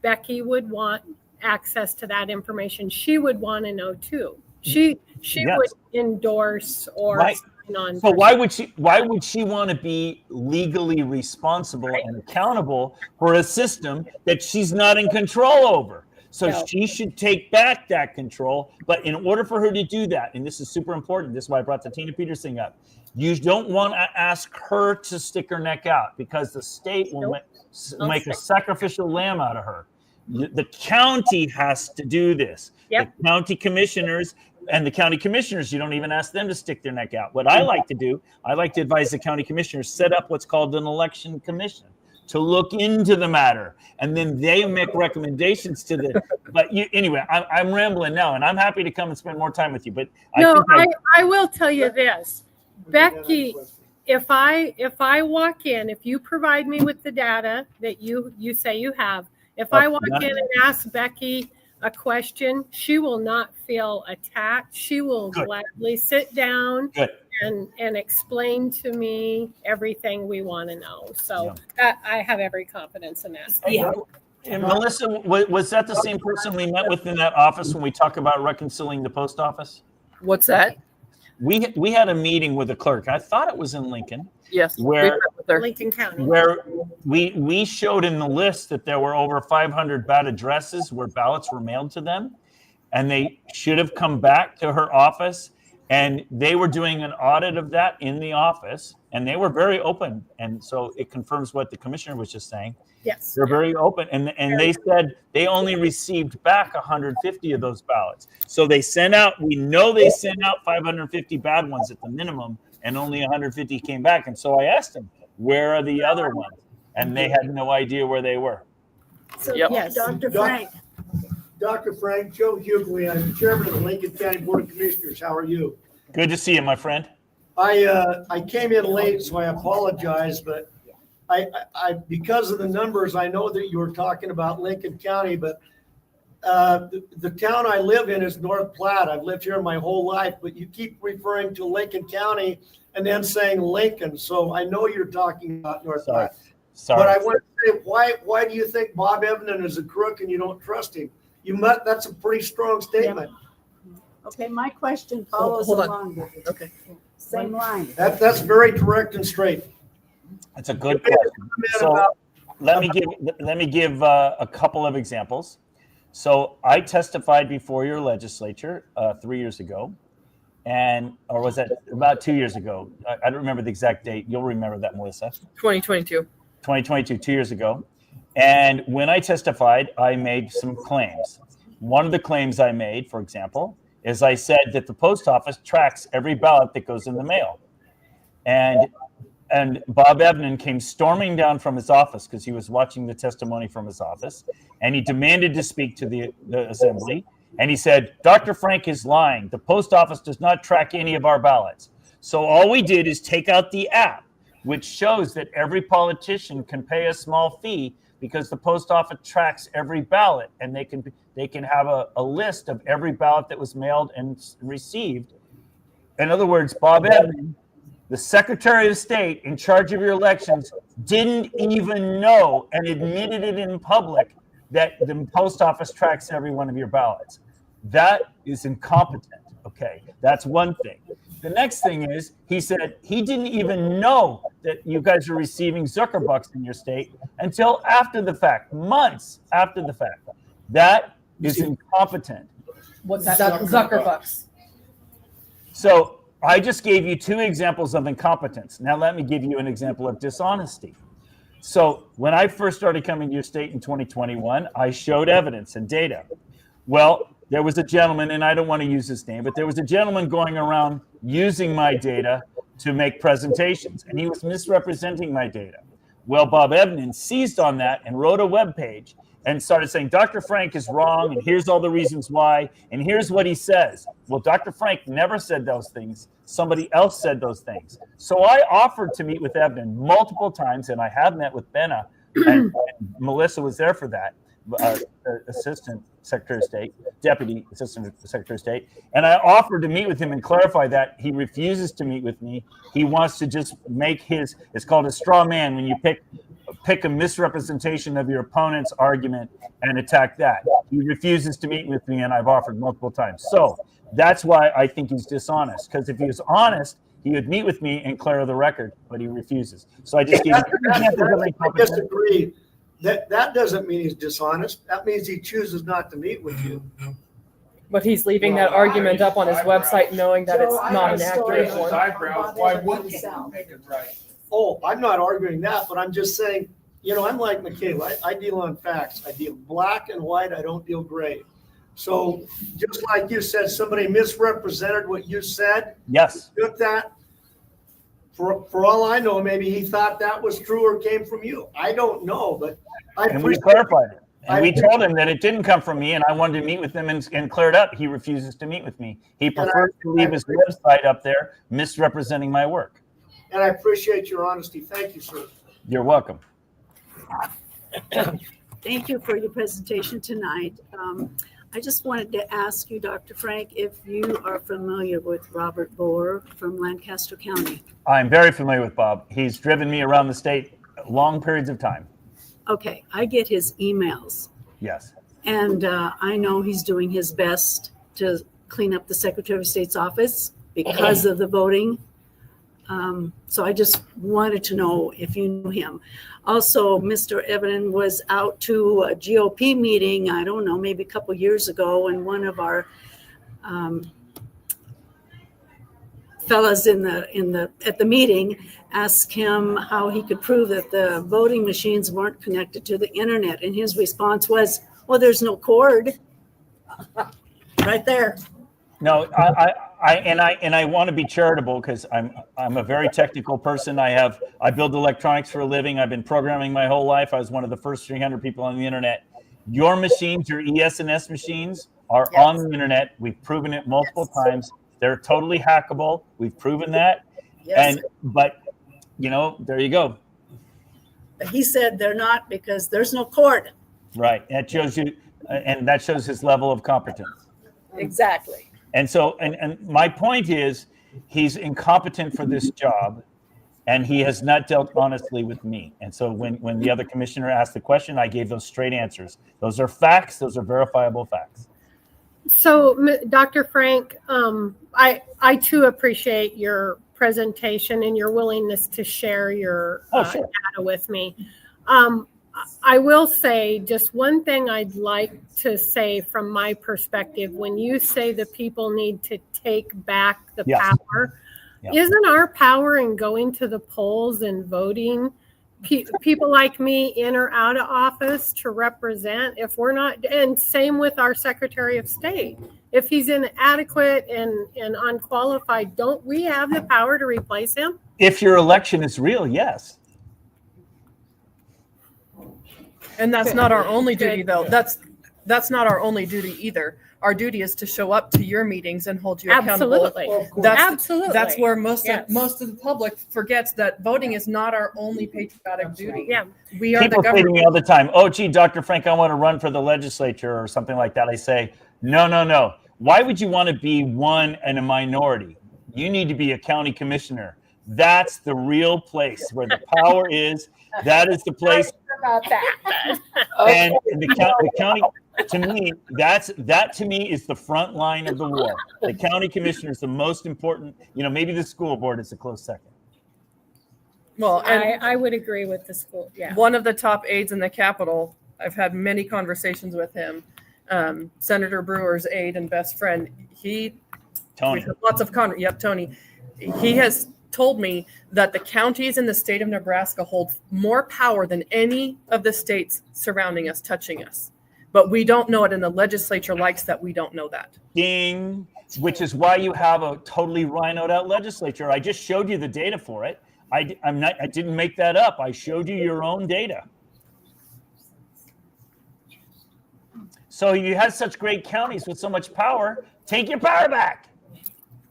Becky would want access to that information. She would want to know too. She would endorse or sign on. So why would she want to be legally responsible and accountable for a system that she's not in control over? So she should take back that control. But in order for her to do that, and this is super important, this is why I brought the Tina Peters thing up. You don't want to ask her to stick her neck out because the state will make a sacrificial lamb out of her. The county has to do this. The county commissioners and the county commissioners, you don't even ask them to stick their neck out. What I like to do, I like to advise the county commissioners set up what's called an election commission to look into the matter, and then they make recommendations to the. But anyway, I'm rambling now, and I'm happy to come and spend more time with you. But I will tell you this, Becky. If I walk in, if you provide me with the data that you say you have, if I walk in and ask Becky a question, she will not feel attacked. She will gladly sit down and explain to me everything we want to know. So I have every confidence in that. Yeah. And Melissa, was that the same person we met with in that office when we talk about reconciling the post office? What's that? We had a meeting with a clerk. I thought it was in Lincoln. Yes. Where Lincoln County. Where we showed in the list that there were over 500 bad addresses where ballots were mailed to them, and they should have come back to her office, and they were doing an audit of that in the office, and they were very open, and so it confirms what the commissioner was just saying. Yes. They're very open, and they said they only received back 150 of those ballots. So they sent out, we know they sent out 550 bad ones at the minimum, and only 150 came back. And so I asked them, where are the other ones? And they had no idea where they were. So, Yes. Dr. Frank. Dr. Frank, Joe Hughley, I'm chairman of the Lincoln County Board of Commissioners. How are you? Good to see you, my friend. I came in late, so I apologize, but I because of the numbers, I know that you were talking about Lincoln County, but the town I live in is North Platte. I've lived here my whole life, but you keep referring to Lincoln County and then saying Lincoln. So I know you're talking about North Platte. Sorry. But I want to say, why do you think Bob Evans is a crook and you don't trust him? That's a pretty strong statement. Okay, my question follows Hold on. along with it. Okay. Same line. That's very direct and straight. That's a good question. So let me give a couple of examples. So I testified before your legislature 3 years ago, or was that about 2 years ago? I don't remember the exact date. You'll remember that, Melissa. 2022. 2022, 2 years ago. And when I testified, I made some claims. One of the claims I made, for example, is I said that the post office tracks every ballot that goes in the mail. And Bob Evnen came storming down from his office because he was watching the testimony from his office, and he demanded to speak to the assembly. And he said, Dr. Frank is lying. The post office does not track any of our ballots. So all we did is take out the app, which shows that every politician can pay a small fee because the post office tracks every ballot, and they can have a list of every ballot that was mailed and received. In other words, Bob Evans, the Secretary of State in charge of your elections, didn't even know and admitted it in public that the post office tracks every one of your ballots. That is incompetent. Okay, that's one thing. The next thing is, he said he didn't even know that you guys are receiving Zuckerbucks in your state until after the fact, months after the fact. That is incompetent. What's that? Zuckerbucks. So I just gave you 2 examples of incompetence. Now let me give you an example of dishonesty. So when I first started coming to your state in 2021, I showed evidence and data. Well, there was a gentleman, and I don't want to use his name, but there was a gentleman going around using my data to make presentations, and he was misrepresenting my data. Well, Bob Evnen seized on that and wrote a web page and started saying, Dr. Frank is wrong, and here's all the reasons why, and here's what he says. Well, Dr. Frank never said those things. Somebody else said those things. So I offered to meet with Evnen multiple times, and I have met with Benna, and Melissa was there for that, Assistant Secretary of State, Deputy Assistant Secretary of State, and I offered to meet with him and clarify that. He refuses to meet with me. He wants to just make his, it's called a straw man, when you pick a misrepresentation of your opponent's argument and attack that. He refuses to meet with me, and I've offered multiple times. So that's why I think he's dishonest, because if he was honest, he would meet with me and clear the record, but he refuses. So I just gave you 2 examples of I incompetence. disagree. That doesn't mean he's dishonest. That means he chooses not to meet with you. But he's leaving that argument up on his website knowing that it's not an accurate one. Why wouldn't he make it right? Oh, I'm not arguing that, but I'm just saying, I'm like Michaela. I deal on facts. I deal black and white. I don't deal gray. So just like you said, somebody misrepresented what you said. Yes. Took that. For all I know, maybe he thought that was true or came from you. I don't know, but And we clarified it. And we told him that it didn't come from me, and I wanted to meet with him and clear it up. He refuses to meet with me. He prefers to leave his website up there misrepresenting my work. And I appreciate your honesty. Thank you, sir. You're welcome. Thank you for your presentation tonight. I just wanted to ask you, Dr. Frank, if you are familiar with Robert Bohr from Lancaster County. I'm very familiar with Bob. He's driven me around the state long periods of time. Okay, I get his emails, Yes. and I know he's doing his best to clean up the Secretary of State's office because of the voting. So I just wanted to know if you knew him. Also, Mr. Evans was out to a GOP meeting, I don't know, maybe a couple years ago, and one of our fellas at the meeting asked him how he could prove that the voting machines weren't connected to the internet, and his response was, "Well, there's no cord." Right there. No, I want to be charitable because I'm a very technical person. I build electronics for a living. I've been programming my whole life. I was one of the first 300 people on the internet. Your machines, your ES&S machines, are on the internet. We've proven it multiple times. They're totally hackable. We've proven that. Yes. But there you go. But he said they're not because there's no cord. Right. That shows you, and that shows his level of competence. Exactly. And so, and my point is, he's incompetent for this job, and he has not dealt honestly with me. And so when the other commissioner asked the question, I gave those straight answers. Those are facts. Those are verifiable facts. So, Dr. Frank, I too appreciate your presentation and your willingness to share your Sure. data with me. I will say just one thing I'd like to say from my perspective. When you say the people need to take back the Yes. power, Yeah. isn't our power in going to the polls and voting people like me in or out of office to represent. If we're not, and same with our Secretary of State. If he's inadequate and unqualified, don't we have the power to replace him? If your election is real, yes. And that's not our only duty, though. That's not our only duty either. Our duty is to show up to your meetings and hold you accountable. Absolutely. That's That's where most Yes. of the public forgets that voting is not our only patriotic duty. Yeah. We are the People say to government. me all the time, "Oh, gee, Dr. Frank, I want to run for the legislature or something like that." I say, no. Why would you want to be one and a minority? You need to be a county commissioner. That's the real place where the power is. That is the place. About that. And the county, to me, that to me is the front line of the war. The county commissioner is the most important. Maybe the school board is a close second. Well, and I would agree with the school. Yeah. one of the top aides in the Capitol, I've had many conversations with him. Senator Brewer's aide and best friend. We've Tony. had lots of Tony. He has told me that the counties in the state of Nebraska hold more power than any of the states surrounding us, touching us. But we don't know it, and the legislature likes that we don't know that. Ding. Which is why you have a totally rhinoed out legislature. I just showed you the data for it. I didn't make that up. I showed you your own data. So you have such great counties with so much power. Take your power back.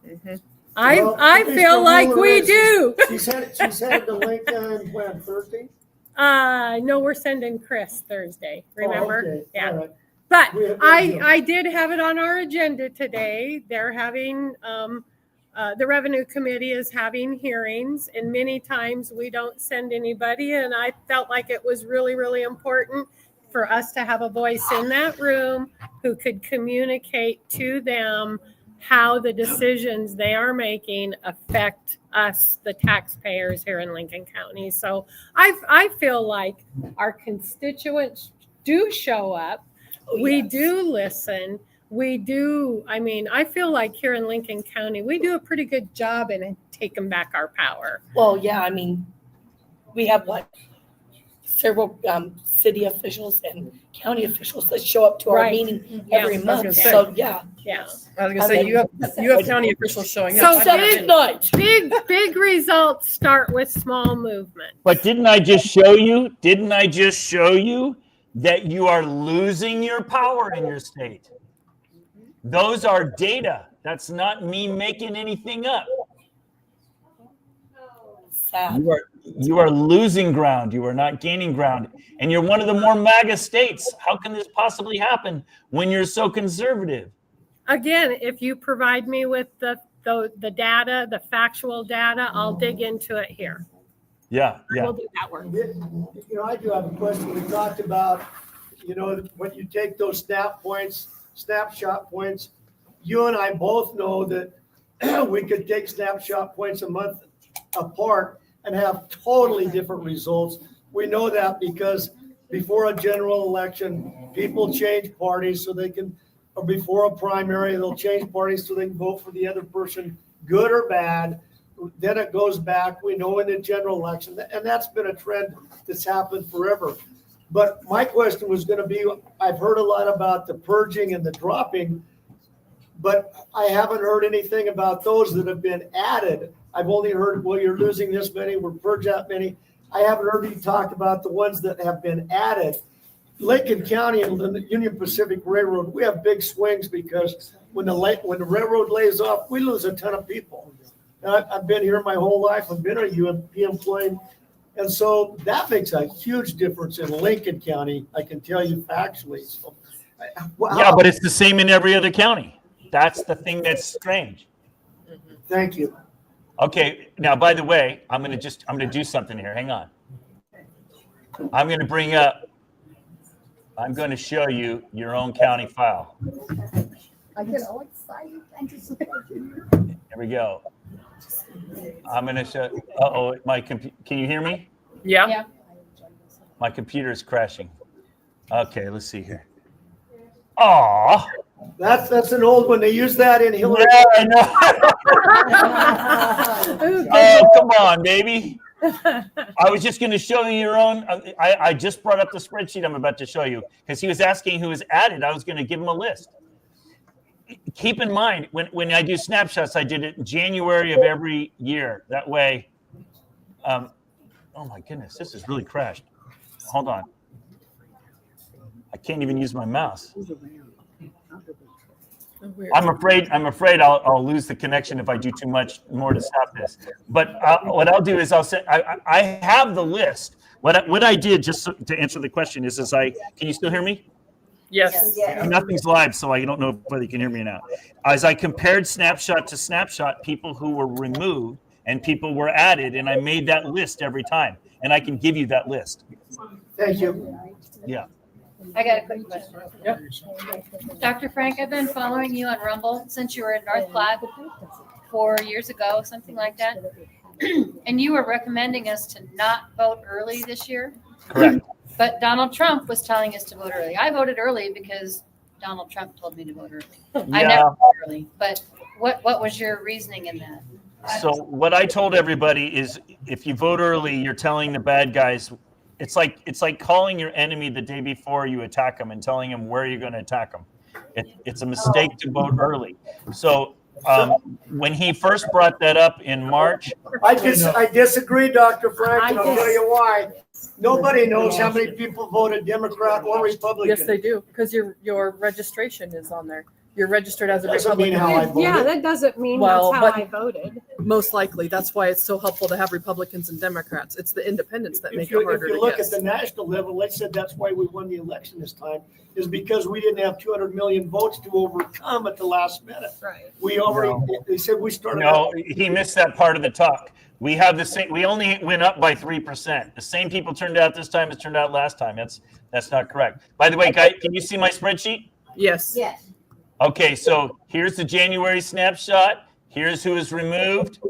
Mm-hmm. I feel like we do. She's headed to Lincoln when, Thursday? No, we're sending Chris Thursday. Remember? Oh, okay. Yeah. All right. But We have- I did have it on our agenda today. They're having, the revenue committee is having hearings, and many times we don't send anybody. And I felt like it was really, really important for us to have a voice in that room who could communicate to them how the decisions they are making affect us, the taxpayers here in Lincoln County. So I feel like our constituents do show up. We do listen. I feel like here in Lincoln County, we do a pretty good job in taking back our power. Well, yeah, we have several city officials and county officials that show up to our Right. meeting Yeah, every I was month. gonna say. So, yeah. Yeah. I was gonna say you have county officials showing So up. Saturday night. Big results start with small movement. But didn't I just show you that you are losing your power in your state? Those are data. That's not me making anything up. Sad. You are losing ground. You are not gaining ground. And you're one of the more MAGA states. How can this possibly happen when you're so conservative? Again, if you provide me with the data, the factual data, I'll dig into it here. Yeah. We'll do that work. I do have a question. We talked about, when you take those snapshot points, you and I both know that we could take snapshot points a month apart and have totally different results. We know that because before a general election, people change parties so they can, or before a primary, they'll change parties so they can vote for the other person, good or bad. Then it goes back. We know in the general election, and that's been a trend that's happened forever. But my question was going to be, I've heard a lot about the purging and the dropping, but I haven't heard anything about those that have been added. I've only heard, well, you're losing this many, we're purged that many. I haven't heard you talk about the ones that have been added. Lincoln County and the Union Pacific Railroad, we have big swings because when the railroad lays off, we lose a ton of people. I've been here my whole life. I've been a UMP employee. And so that makes a huge difference in Lincoln County, I can tell you factually. So, Yeah, but it's the same in every other county. That's the thing that's strange. Thank you. Okay, now, by the way, I'm going to do something here. Hang on. I'm going to show you your own county file. I get all excited and disappointed. Here we go. I'm going to show, can you hear me? Yeah. My computer is crashing. Okay, let's see here. Aw. That's an old one. They use that in Hillary. Yeah, I know. Oh, come on, baby. I was just going to show you your own. I just brought up the spreadsheet I'm about to show you because he was asking who was added. I was going to give him a list. Keep in mind, when I do snapshots, I did it in January of every year. That way, oh my goodness, this has really crashed. Hold on. I can't even use my mouse. I'm afraid I'll lose the connection if I do too much more to stop this. But what I'll do is I have the list. What I did, just to answer the question, is can you still hear me? Yes. Nothing's live, so I don't know whether you can hear me now. As I compared snapshot to snapshot, people who were removed and people were added, and I made that list every time. And I can give you that list. Thank you. Yeah. I got a quick question. Yep. Dr. Frank, I've been following you on Rumble since you were in North Platte 4 years ago, something like that. And you were recommending us to not vote early this year. Correct. But Donald Trump was telling us to vote early. I voted early because Donald Trump told me to vote early. I never vote early. But what was your reasoning in that? So what I told everybody is if you vote early, you're telling the bad guys. It's like calling your enemy the day before you attack them and telling them where you're going to attack them. It's a mistake to vote early. So when he first brought that up in March, I disagree, Dr. Frank, and I'll tell you why. Nobody knows how many people voted Democrat or Republican. Yes, they do, because your registration is on there. You're registered as a Doesn't mean Republican. how I voted. Yeah, that doesn't mean Well, that's how but- I voted. Most likely, that's why it's so helpful to have Republicans and Democrats. It's the independents that make If you it harder to look at guess. the national level, they said that's why we won the election this time, is because we didn't have 200 million votes to overcome at the last minute. Right. They said we started. no, he missed that part of the talk. We have the same. We only went up by 3%. The same people turned out this time as turned out last time. That's not correct. By the way, guys, can you see my spreadsheet? Yes. Yes. Okay, so here's the January snapshot. Here's who is removed.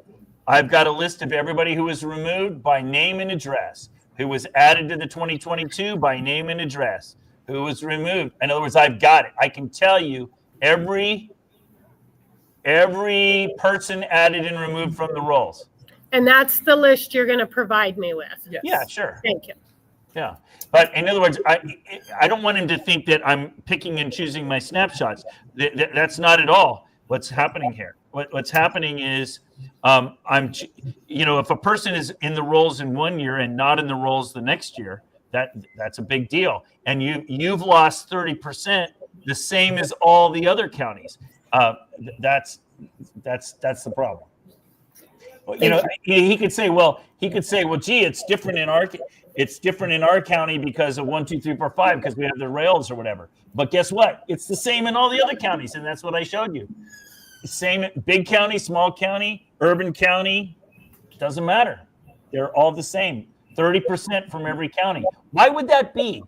I've got a list of everybody who was removed by name and address, who was added to the 2022 by name and address, who was removed. In other words, I've got it. I can tell you every person added and removed from the rolls. And that's the list you're going to provide me with. Yes. Yeah, sure. Thank you. Yeah. But in other words, I don't want him to think that I'm picking and choosing my snapshots. That's not at all what's happening here. What's happening is if a person is in the rolls in 1 year and not in the rolls the next year, that's a big deal. And you've lost 30%, the same as all the other counties. That's the problem. He could say, well, gee, it's different in our county because of 1, 2, 3, 4, 5 because we have the rails or whatever. But guess what? It's the same in all the other counties, and that's what I showed you. Same big county, small county, urban county, doesn't matter. They're all the same. 30% from every county. Why would that be?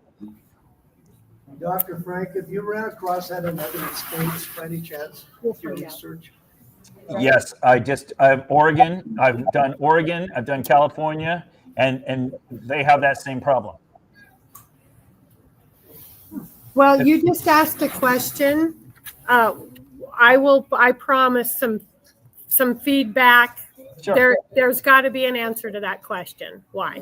Dr. Frank, have you ran across that in other states by any chance? Your research. Yes, I've Oregon. I've done Oregon. I've done California, and they have that same problem. Well, you just asked a question. I promise some feedback. Sure. There's got to be an answer to that question. Why?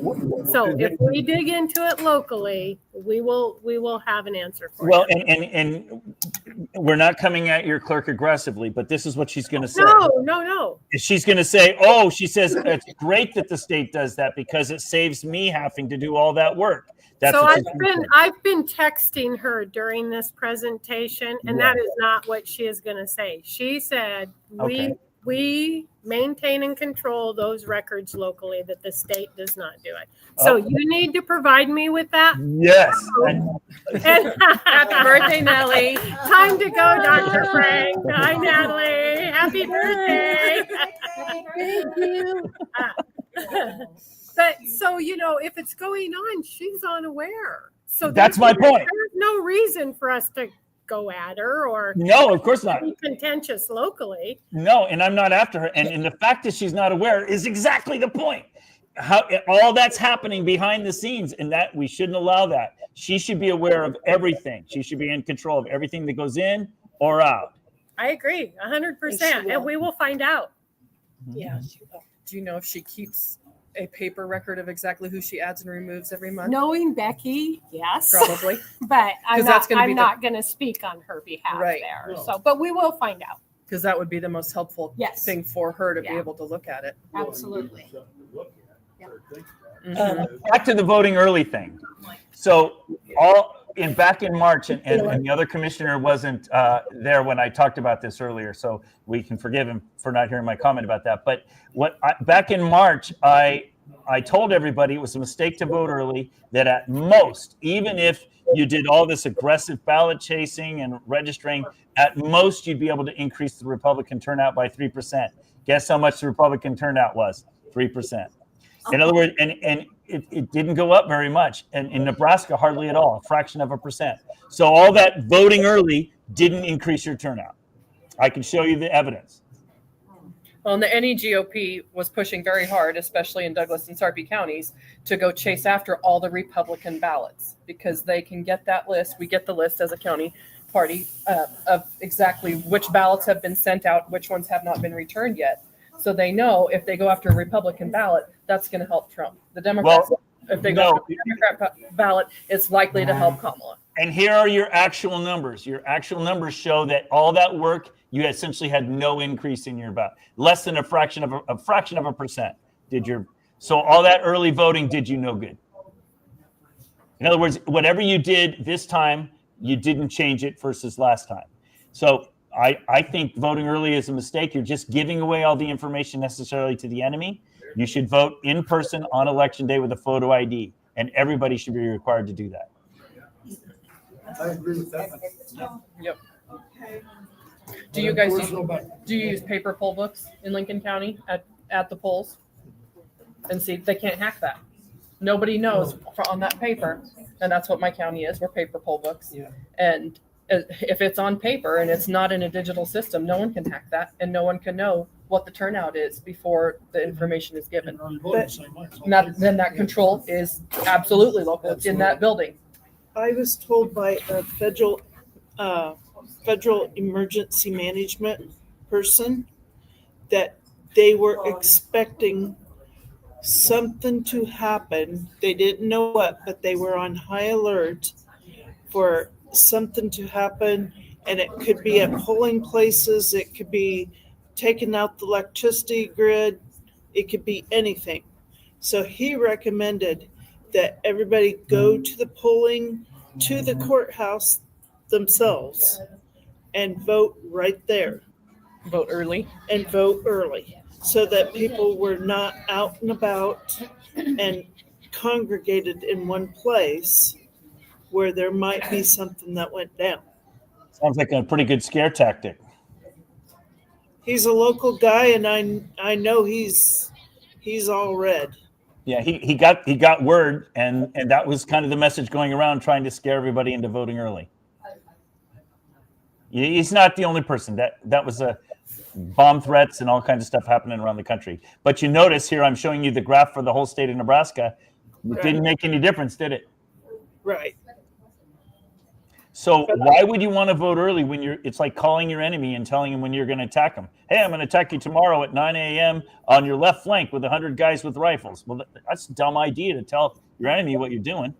So if we dig into it locally, we will have an answer for you. Well, and we're not coming at your clerk aggressively, but this is what she's going to say. No. She's going to say, she says, it's great that the state does that because it saves me having to do all that work. That's So what I've been texting her during this presentation, and that is not what she is going to say. She said, we maintain and control those records locally, that the state does not do it. So you need to provide me with that. Yes. Happy birthday, Nellie. Time to go, Dr. Frank. Hi, Natalie. Happy birthday. Thank you. But so, if it's going on, she's unaware. So That's my point. There's no reason for us to go at her or No, of course not. be contentious locally. No, and I'm not after her. And the fact that she's not aware is exactly the point. How all that's happening behind the scenes, and that we shouldn't allow that. She should be aware of everything. She should be in control of everything that goes in or out. I agree, 100%, and we will find out. Yeah. Do you know if she keeps a paper record of exactly who she adds and removes every month? Knowing Becky, yes. Probably. But I'm 'Cause that's not, gonna be I'm the- not gonna speak on her behalf Right. there. So, but we will find out. Because that would be the most helpful Yes. thing for her to be Yeah. able to look at it. Absolutely. Mhm. Back to the voting early thing. So back in March, and the other commissioner wasn't there when I talked about this earlier, so we can forgive him for not hearing my comment about that. But back in March, I told everybody it was a mistake to vote early, that at most, even if you did all this aggressive ballot chasing and registering, at most you'd be able to increase the Republican turnout by 3%. Guess how much the Republican turnout was? 3%. In other words, and it didn't go up very much. And in Nebraska, hardly at all, a fraction of a percent. So all that voting early didn't increase your turnout. I can show you the evidence. Well, and the NEGOP was pushing very hard, especially in Douglas and Sarpy counties, to go chase after all the Republican ballots because they can get that list. We get the list as a county party of exactly which ballots have been sent out, which ones have not been returned yet. So they know if they go after a Republican ballot, that's going to help Trump. The Democrats, if they go after the Democrat ballot, it's likely to help Kamala. And here are your actual numbers. Your actual numbers show that all that work, you essentially had no increase in your ballot. Less than a fraction of a percent did your. So all that early voting did you no good. In other words, whatever you did this time, you didn't change it versus last time. So I think voting early is a mistake. You're just giving away all the information necessarily to the enemy. You should vote in person on election day with a photo ID, and everybody should be required to do that. I agree with that. Yep. Do you guys use paper poll books in Lincoln County at the polls? And see, they can't hack that. Nobody knows on that paper, and that's what my county is. We're paper poll books. Yeah. And if it's on paper and it's not in a digital system, no one can hack that, and no one can know what the turnout is before the information is given. Then that control is absolutely local. It's in that building. I was told by a federal emergency management person that they were expecting something to happen. They didn't know what, but they were on high alert for something to happen, and it could be at polling places, it could be taking out the electricity grid, it could be anything. So he recommended that everybody go to the polling, to the courthouse themselves and vote right there. Vote early. And vote early so that people were not out and about and congregated in one place where there might be something that went down. Sounds like a pretty good scare tactic. He's a local guy, and I know he's all red. Yeah, he got word, and that was kind of the message going around, trying to scare everybody into voting early. He's not the only person. That was a bomb threats and all kinds of stuff happening around the country. But you notice here, I'm showing you the graph for the whole state of Nebraska. It didn't make any difference, did it? Right. So why would you want to vote early when it's like calling your enemy and telling him when you're going to attack him? Hey, I'm going to attack you tomorrow at 9 a.m. on your left flank with 100 guys with rifles. Well, that's a dumb idea to tell your enemy what you're doing.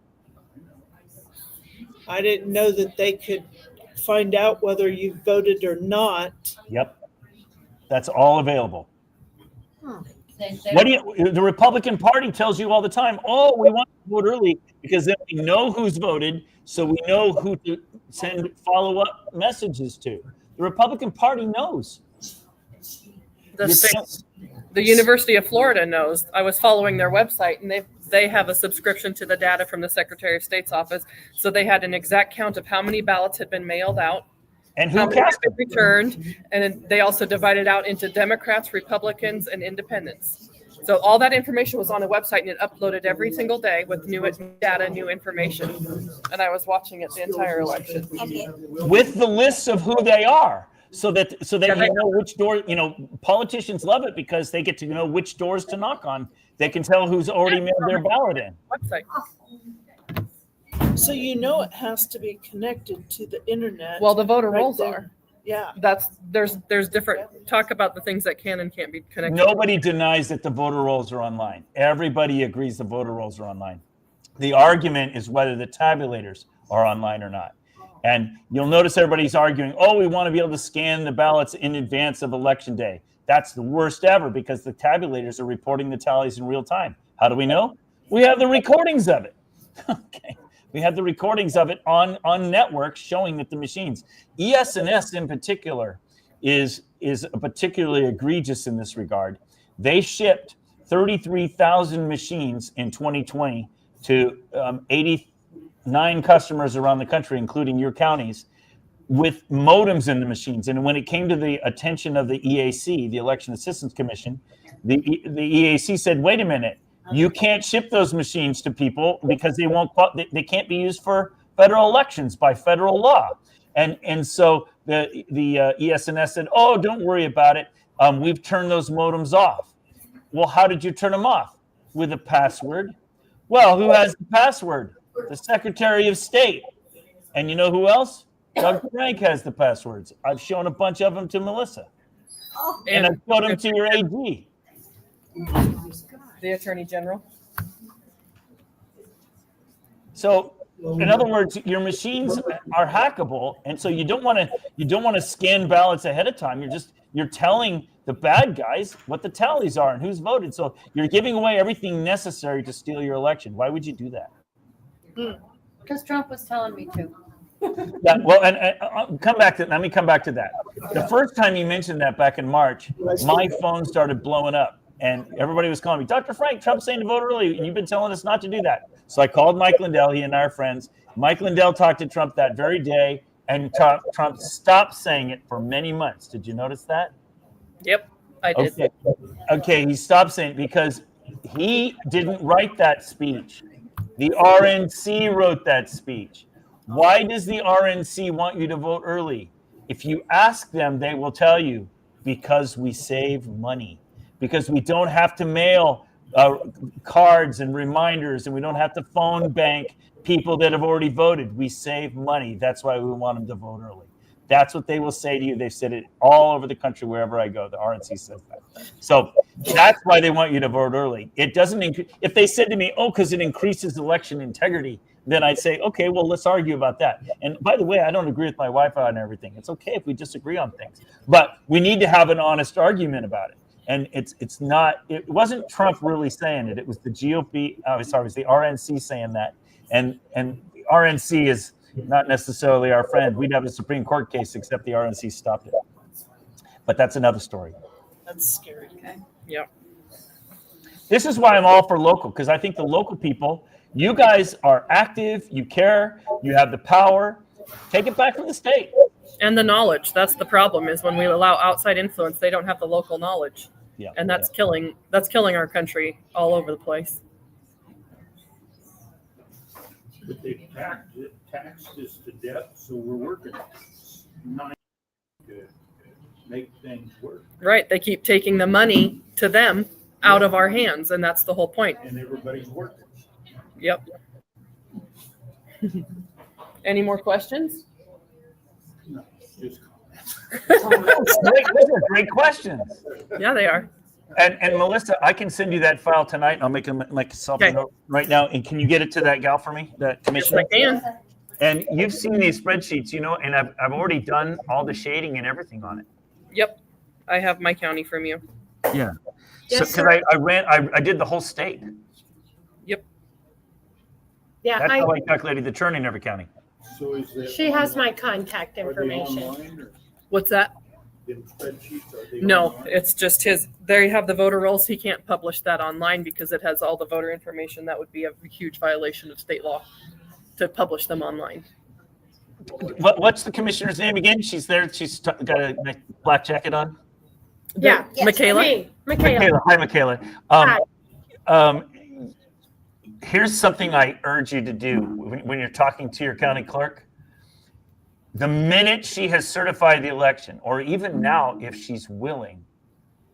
I didn't know that they could find out whether you voted or not. Yep. That's all available. The Republican Party tells you all the time, oh, we want to vote early because then we know who's voted, so we know who to send follow-up messages to. The Republican Party knows. The University of Florida knows. I was following their website, and they have a subscription to the data from the Secretary of State's office. So they had an exact count of how many ballots had been mailed out, and who how many had been returned, and then they also divided out into Democrats, Republicans, and Independents. So all that information was on a website, and it uploaded every single day with new data, new information. And I was watching it the entire election with the lists of who they are. So that you know which door, politicians love it because they get to know which doors to knock on. They can tell who's already mailed their ballot in. Website. So it has to be connected to the internet. Well, the voter rolls are. Yeah. There's different talk about the things that can and can't be connected. Nobody denies that the voter rolls are online. Everybody agrees the voter rolls are online. The argument is whether the tabulators are online or not. And you'll notice everybody's arguing, oh, we want to be able to scan the ballots in advance of election day. That's the worst ever because the tabulators are reporting the tallies in real time. How do we know? We have the recordings of it. Okay. We have the recordings of it on networks showing that the machines, ES&S in particular, is particularly egregious in this regard. They shipped 33,000 machines in 2020 to 89 customers around the country, including your counties, with modems in the machines. And when it came to the attention of the EAC, the Election Assistance Commission, the EAC said, wait a minute, you can't ship those machines to people because they can't be used for federal elections by federal law. And so the ES&S said, oh, don't worry about it. We've turned those modems off. Well, how did you turn them off? With a password. Well, who has the password? The Secretary of State. And you know who else? Doug Frank has the passwords. I've shown a bunch of them to Melissa. And I've showed them to your AG. The Attorney General. So, in other words, your machines are hackable, and so you don't want to scan ballots ahead of time. You're telling the bad guys what the tallies are and who's voted. So you're giving away everything necessary to steal your election. Why would you do that? Because Trump was telling me to. Yeah, well, and let me come back to that. The first time you mentioned that back in March, my phone started blowing up. And everybody was calling me, Dr. Frank, Trump's saying to vote early, and you've been telling us not to do that. So I called Mike Lindell, he and I are friends. Mike Lindell talked to Trump that very day, and Trump stopped saying it for many months. Did you notice that? Yep, I did. Okay, he stopped saying it because he didn't write that speech. The RNC wrote that speech. Why does the RNC want you to vote early? If you ask them, they will tell you, because we save money. Because we don't have to mail cards and reminders, and we don't have to phone bank people that have already voted. We save money. That's why we want them to vote early. That's what they will say to you. They've said it all over the country, wherever I go. The RNC says that. So that's why they want you to vote early. It doesn't increase. If they said to me, oh, because it increases election integrity, then I'd say, okay, well, let's argue about that. And by the way, I don't agree with my wife on everything. It's okay if we disagree on things. But we need to have an honest argument about it. And it wasn't Trump really saying it. It was the GOP, it was the RNC saying that. And the RNC is not necessarily our friend. We'd have a Supreme Court case, except the RNC stopped it. But that's another story. That's scary. Okay. Yep. This is why I'm all for local, because I think the local people, you guys are active, you care, you have the power. Take it back from the state. And the knowledge. That's the problem, is when we allow outside influence, they don't have the local knowledge. Yeah. And that's killing our country all over the place. But they taxed us to death, so we're working not to make things work. Right. They keep taking the money to them out of our hands, and that's the whole point. And everybody's working. Yep. Any more questions? No, just Those are great questions. Yeah, they are. And Melissa, I can send you that file tonight. I'll make myself a note right now. And can you get it to that gal for me, that commissioner? Yes, I can. And you've seen these spreadsheets, and I've already done all the shading and everything on it. Yep. I have my county from you. Yeah. Yes, So because I did the whole state. Yep. Yeah, That's how I calculated the churn in every county. so is that she has my contact are they information. online or What's that? them spreadsheets? Are they No, online? it's just his. There you have the voter rolls. He can't publish that online because it has all the voter information. That would be a huge violation of state law to publish them online. What's the commissioner's name again? She's there. She's got a black jacket on. Yeah. Michaela? Me, Michaela. Hi, Michaela. Hi. Here's something I urge you to do when you're talking to your county clerk. The minute she has certified the election, or even now, if she's willing,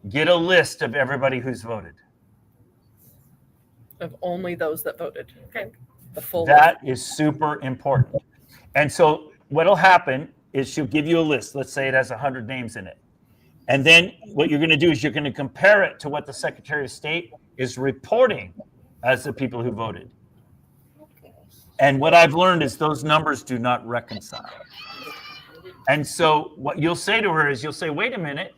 get a list of everybody who's voted. Of only those that voted. Okay. The full That is super important. And so what'll happen is she'll give you a list. Let's say it has 100 names in it. And then what you're going to do is you're going to compare it to what the Secretary of State is reporting as the people who voted. And what I've learned is those numbers do not reconcile. And so what you'll say to her is you'll say, wait a minute,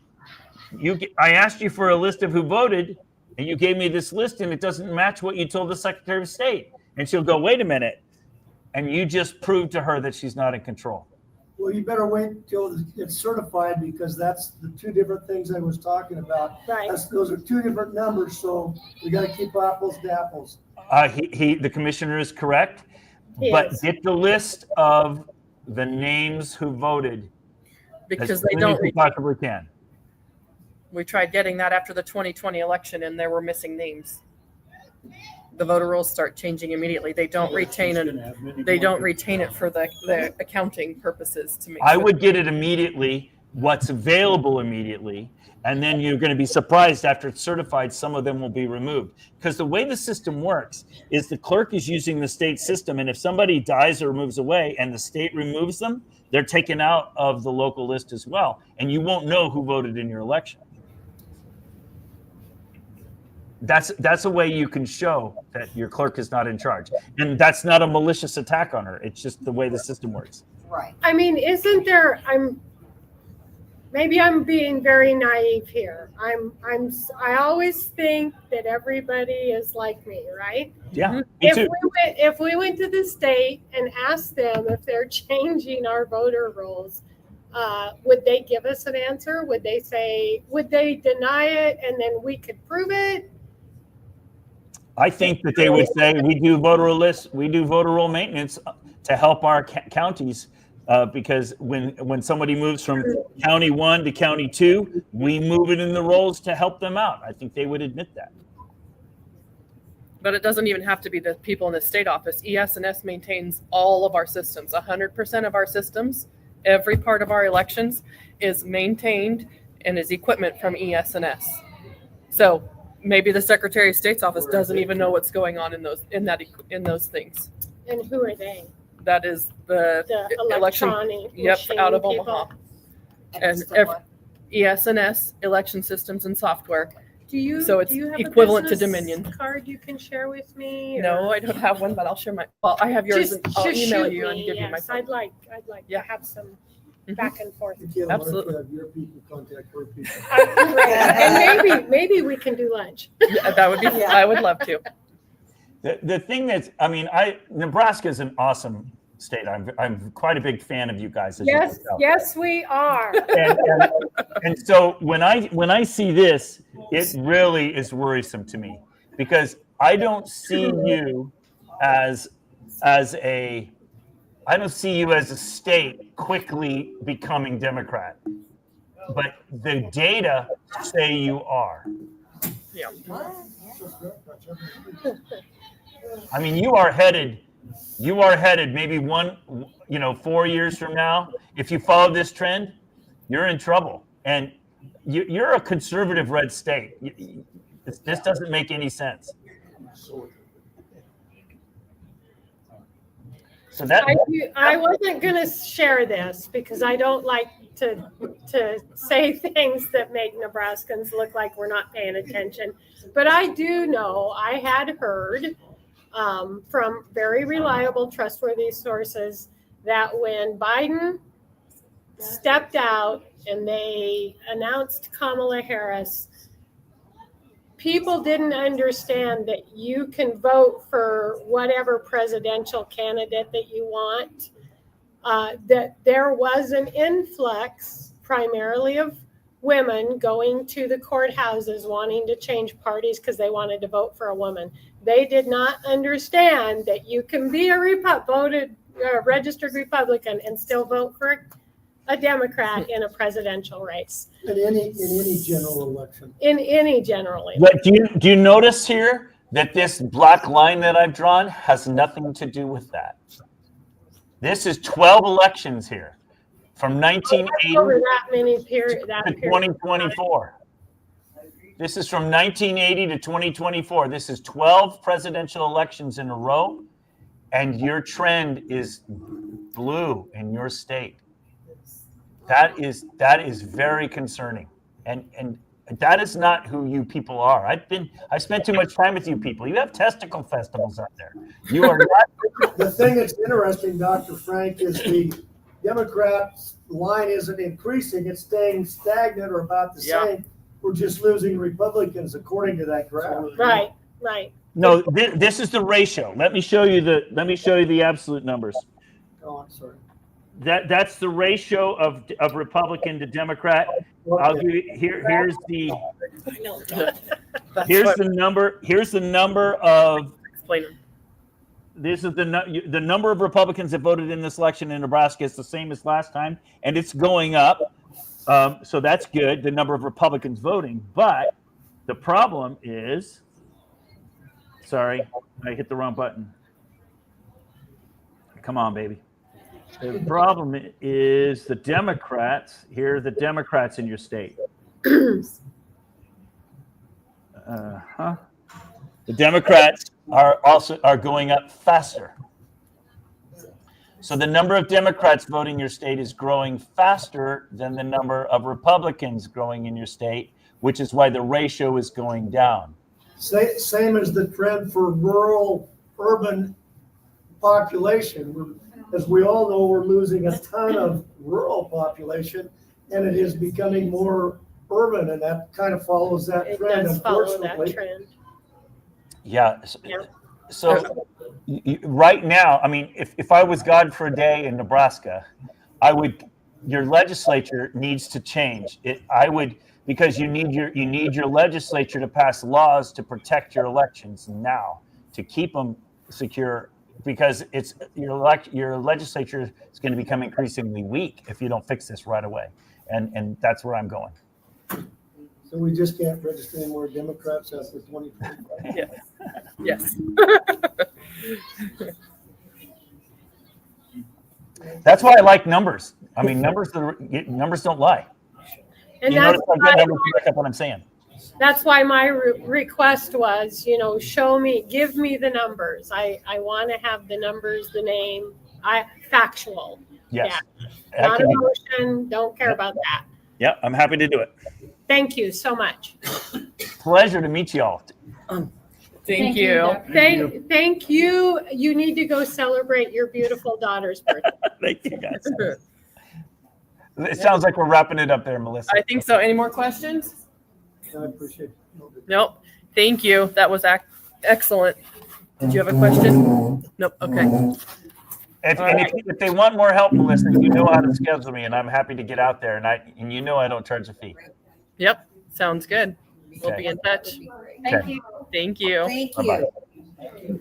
I asked you for a list of who voted, and you gave me this list, and it doesn't match what you told the Secretary of State. And she'll go, wait a minute. And you just proved to her that she's not in control. Well, you better wait till it's certified, because that's the two different things I was talking about. Right. Those are two different numbers, so we got to keep apples to apples. The commissioner is correct, but get the list of the names who voted Because as they soon don't as you retain. possibly can. We tried getting that after the 2020 election, and there were missing names. The voter rolls start changing immediately. They don't retain it. They don't retain it for the accounting purposes to make. I sure. would get it immediately, what's available immediately, and then you're going to be surprised after it's certified, some of them will be removed. Because the way the system works is the clerk is using the state system, and if somebody dies or moves away and the state removes them, they're taken out of the local list as well, and you won't know who voted in your election. That's a way you can show that your clerk is not in charge. And that's not a malicious attack on her. It's just the way the system works. Right. I mean, isn't there, maybe I'm being very naive here. I always think that everybody is like me, right? Yeah, me too. If we went to the state and asked them if they're changing our voter rolls, would they give us an answer? Would they deny it and then we could prove it? I think that they would say we do voter roll maintenance to help our counties, because when somebody moves from county 1 to county 2, we move it in the rolls to help them out. I think they would admit that. But it doesn't even have to be the people in the state office. ES&S maintains all of our systems. 100% of our systems, every part of our elections is maintained and is equipment from ES&S. So maybe the Secretary of State's office doesn't even know what's going on in those things. And who are they? That is the election. electronic Yep, machine out of people? Omaha. And And it's for what? ES&S, election systems and software. Do you So it's do you have equivalent a to business Dominion. card you can share with me? or- No, I don't have one, but I'll share I have yours. Just, And I'll just email shoot you and me, give you my yes. phone. I'd like Yeah. to have some Mhm. back and forth. Absolutely. Have your people contact her people. And maybe we can do lunch. Yeah, that would be, I would love to. The thing that's, Nebraska is an awesome state. I'm quite a big fan of you guys. As you Yes, can tell. yes, we are. And so when I see this, it really is worrisome to me, because I don't see you as a state quickly becoming Democrat, but the data say you are. Yeah. I mean, you are headed maybe 4 years from now. If you follow this trend, you're in trouble. And you're a conservative red state. This doesn't make any sense. So I wasn't going to share this because I don't like to say things that make Nebraskans look like we're not paying attention. But I do know I had heard from very reliable, trustworthy sources that when Biden stepped out and they announced Kamala Harris, people didn't understand that you can vote for whatever presidential candidate that you want, that there was an influx primarily of women going to the courthouses wanting to change parties because they wanted to vote for a woman. They did not understand that you can be a registered Republican and still vote for a Democrat in a presidential race. In any general election. In any general election. But do you notice here that this black line that I've drawn has nothing to do with that? This is 12 elections here from 1980 Over that many period, to 2024. This is from 1980 to 2024. This is 12 presidential elections in a row, and your trend is blue in your state. That is very concerning. And that is not who you people are. I spent too much time with you people. You have testicle festivals out there. You are not. The thing that's interesting, Dr. Frank, is the Democrats' line isn't increasing, it's staying stagnant or about the Yeah. same. We're just losing Republicans according to that graph. Right, right. No, this is the ratio. Let me show you the absolute numbers. Oh, I'm sorry. That's the ratio of Republican to Democrat. I'll give you here's the number of Explain it. this is the number of Republicans that voted in this election in Nebraska is the same as last time, and it's going up. So that's good, the number of Republicans voting. But the problem is, sorry, I hit the wrong button. Come on, baby. The problem is the Democrats. Here are the Democrats in your state. The Democrats are going up faster. So the number of Democrats voting in your state is growing faster than the number of Republicans growing in your state, which is why the ratio is going down. Same as the trend for rural urban population. As we all know, we're losing a ton of rural population, and it is becoming more urban, and that kind of follows that It trend, does follow that unfortunately. trend. Yeah. Yeah. So right now, I mean, if I was God for a day in Nebraska, your legislature needs to change. Because you need your legislature to pass laws to protect your elections now, to keep them secure, because it's your legislature is going to become increasingly weak if you don't fix this right away. And that's where I'm going. So we just can't register any more Democrats after 2025. Yes. That's why I like numbers. I mean, numbers don't lie. And You that's notice I've got numbers to back up what I'm saying. That's why my request was, give me the numbers. I want to have the numbers, the name, factual. Yes. Yeah. Not emotion. Don't care about that. Yeah, I'm happy to do it. Thank you so much. Pleasure to meet you all. Thank you. Thank you. You need to go celebrate your beautiful daughter's birthday. Thank you, guys. It sounds like we're wrapping it up there, Melissa. I think so. Any more questions? I appreciate it. Nope. Thank you. That was excellent. Did you have a question? Nope. Okay. If they want more help, Melissa, you know how to schedule me, and I'm happy to get out there. And I don't charge a fee. Yep. Sounds good. We'll Okay. be in touch. Thank you. Thank you. Thank Bye-bye. you.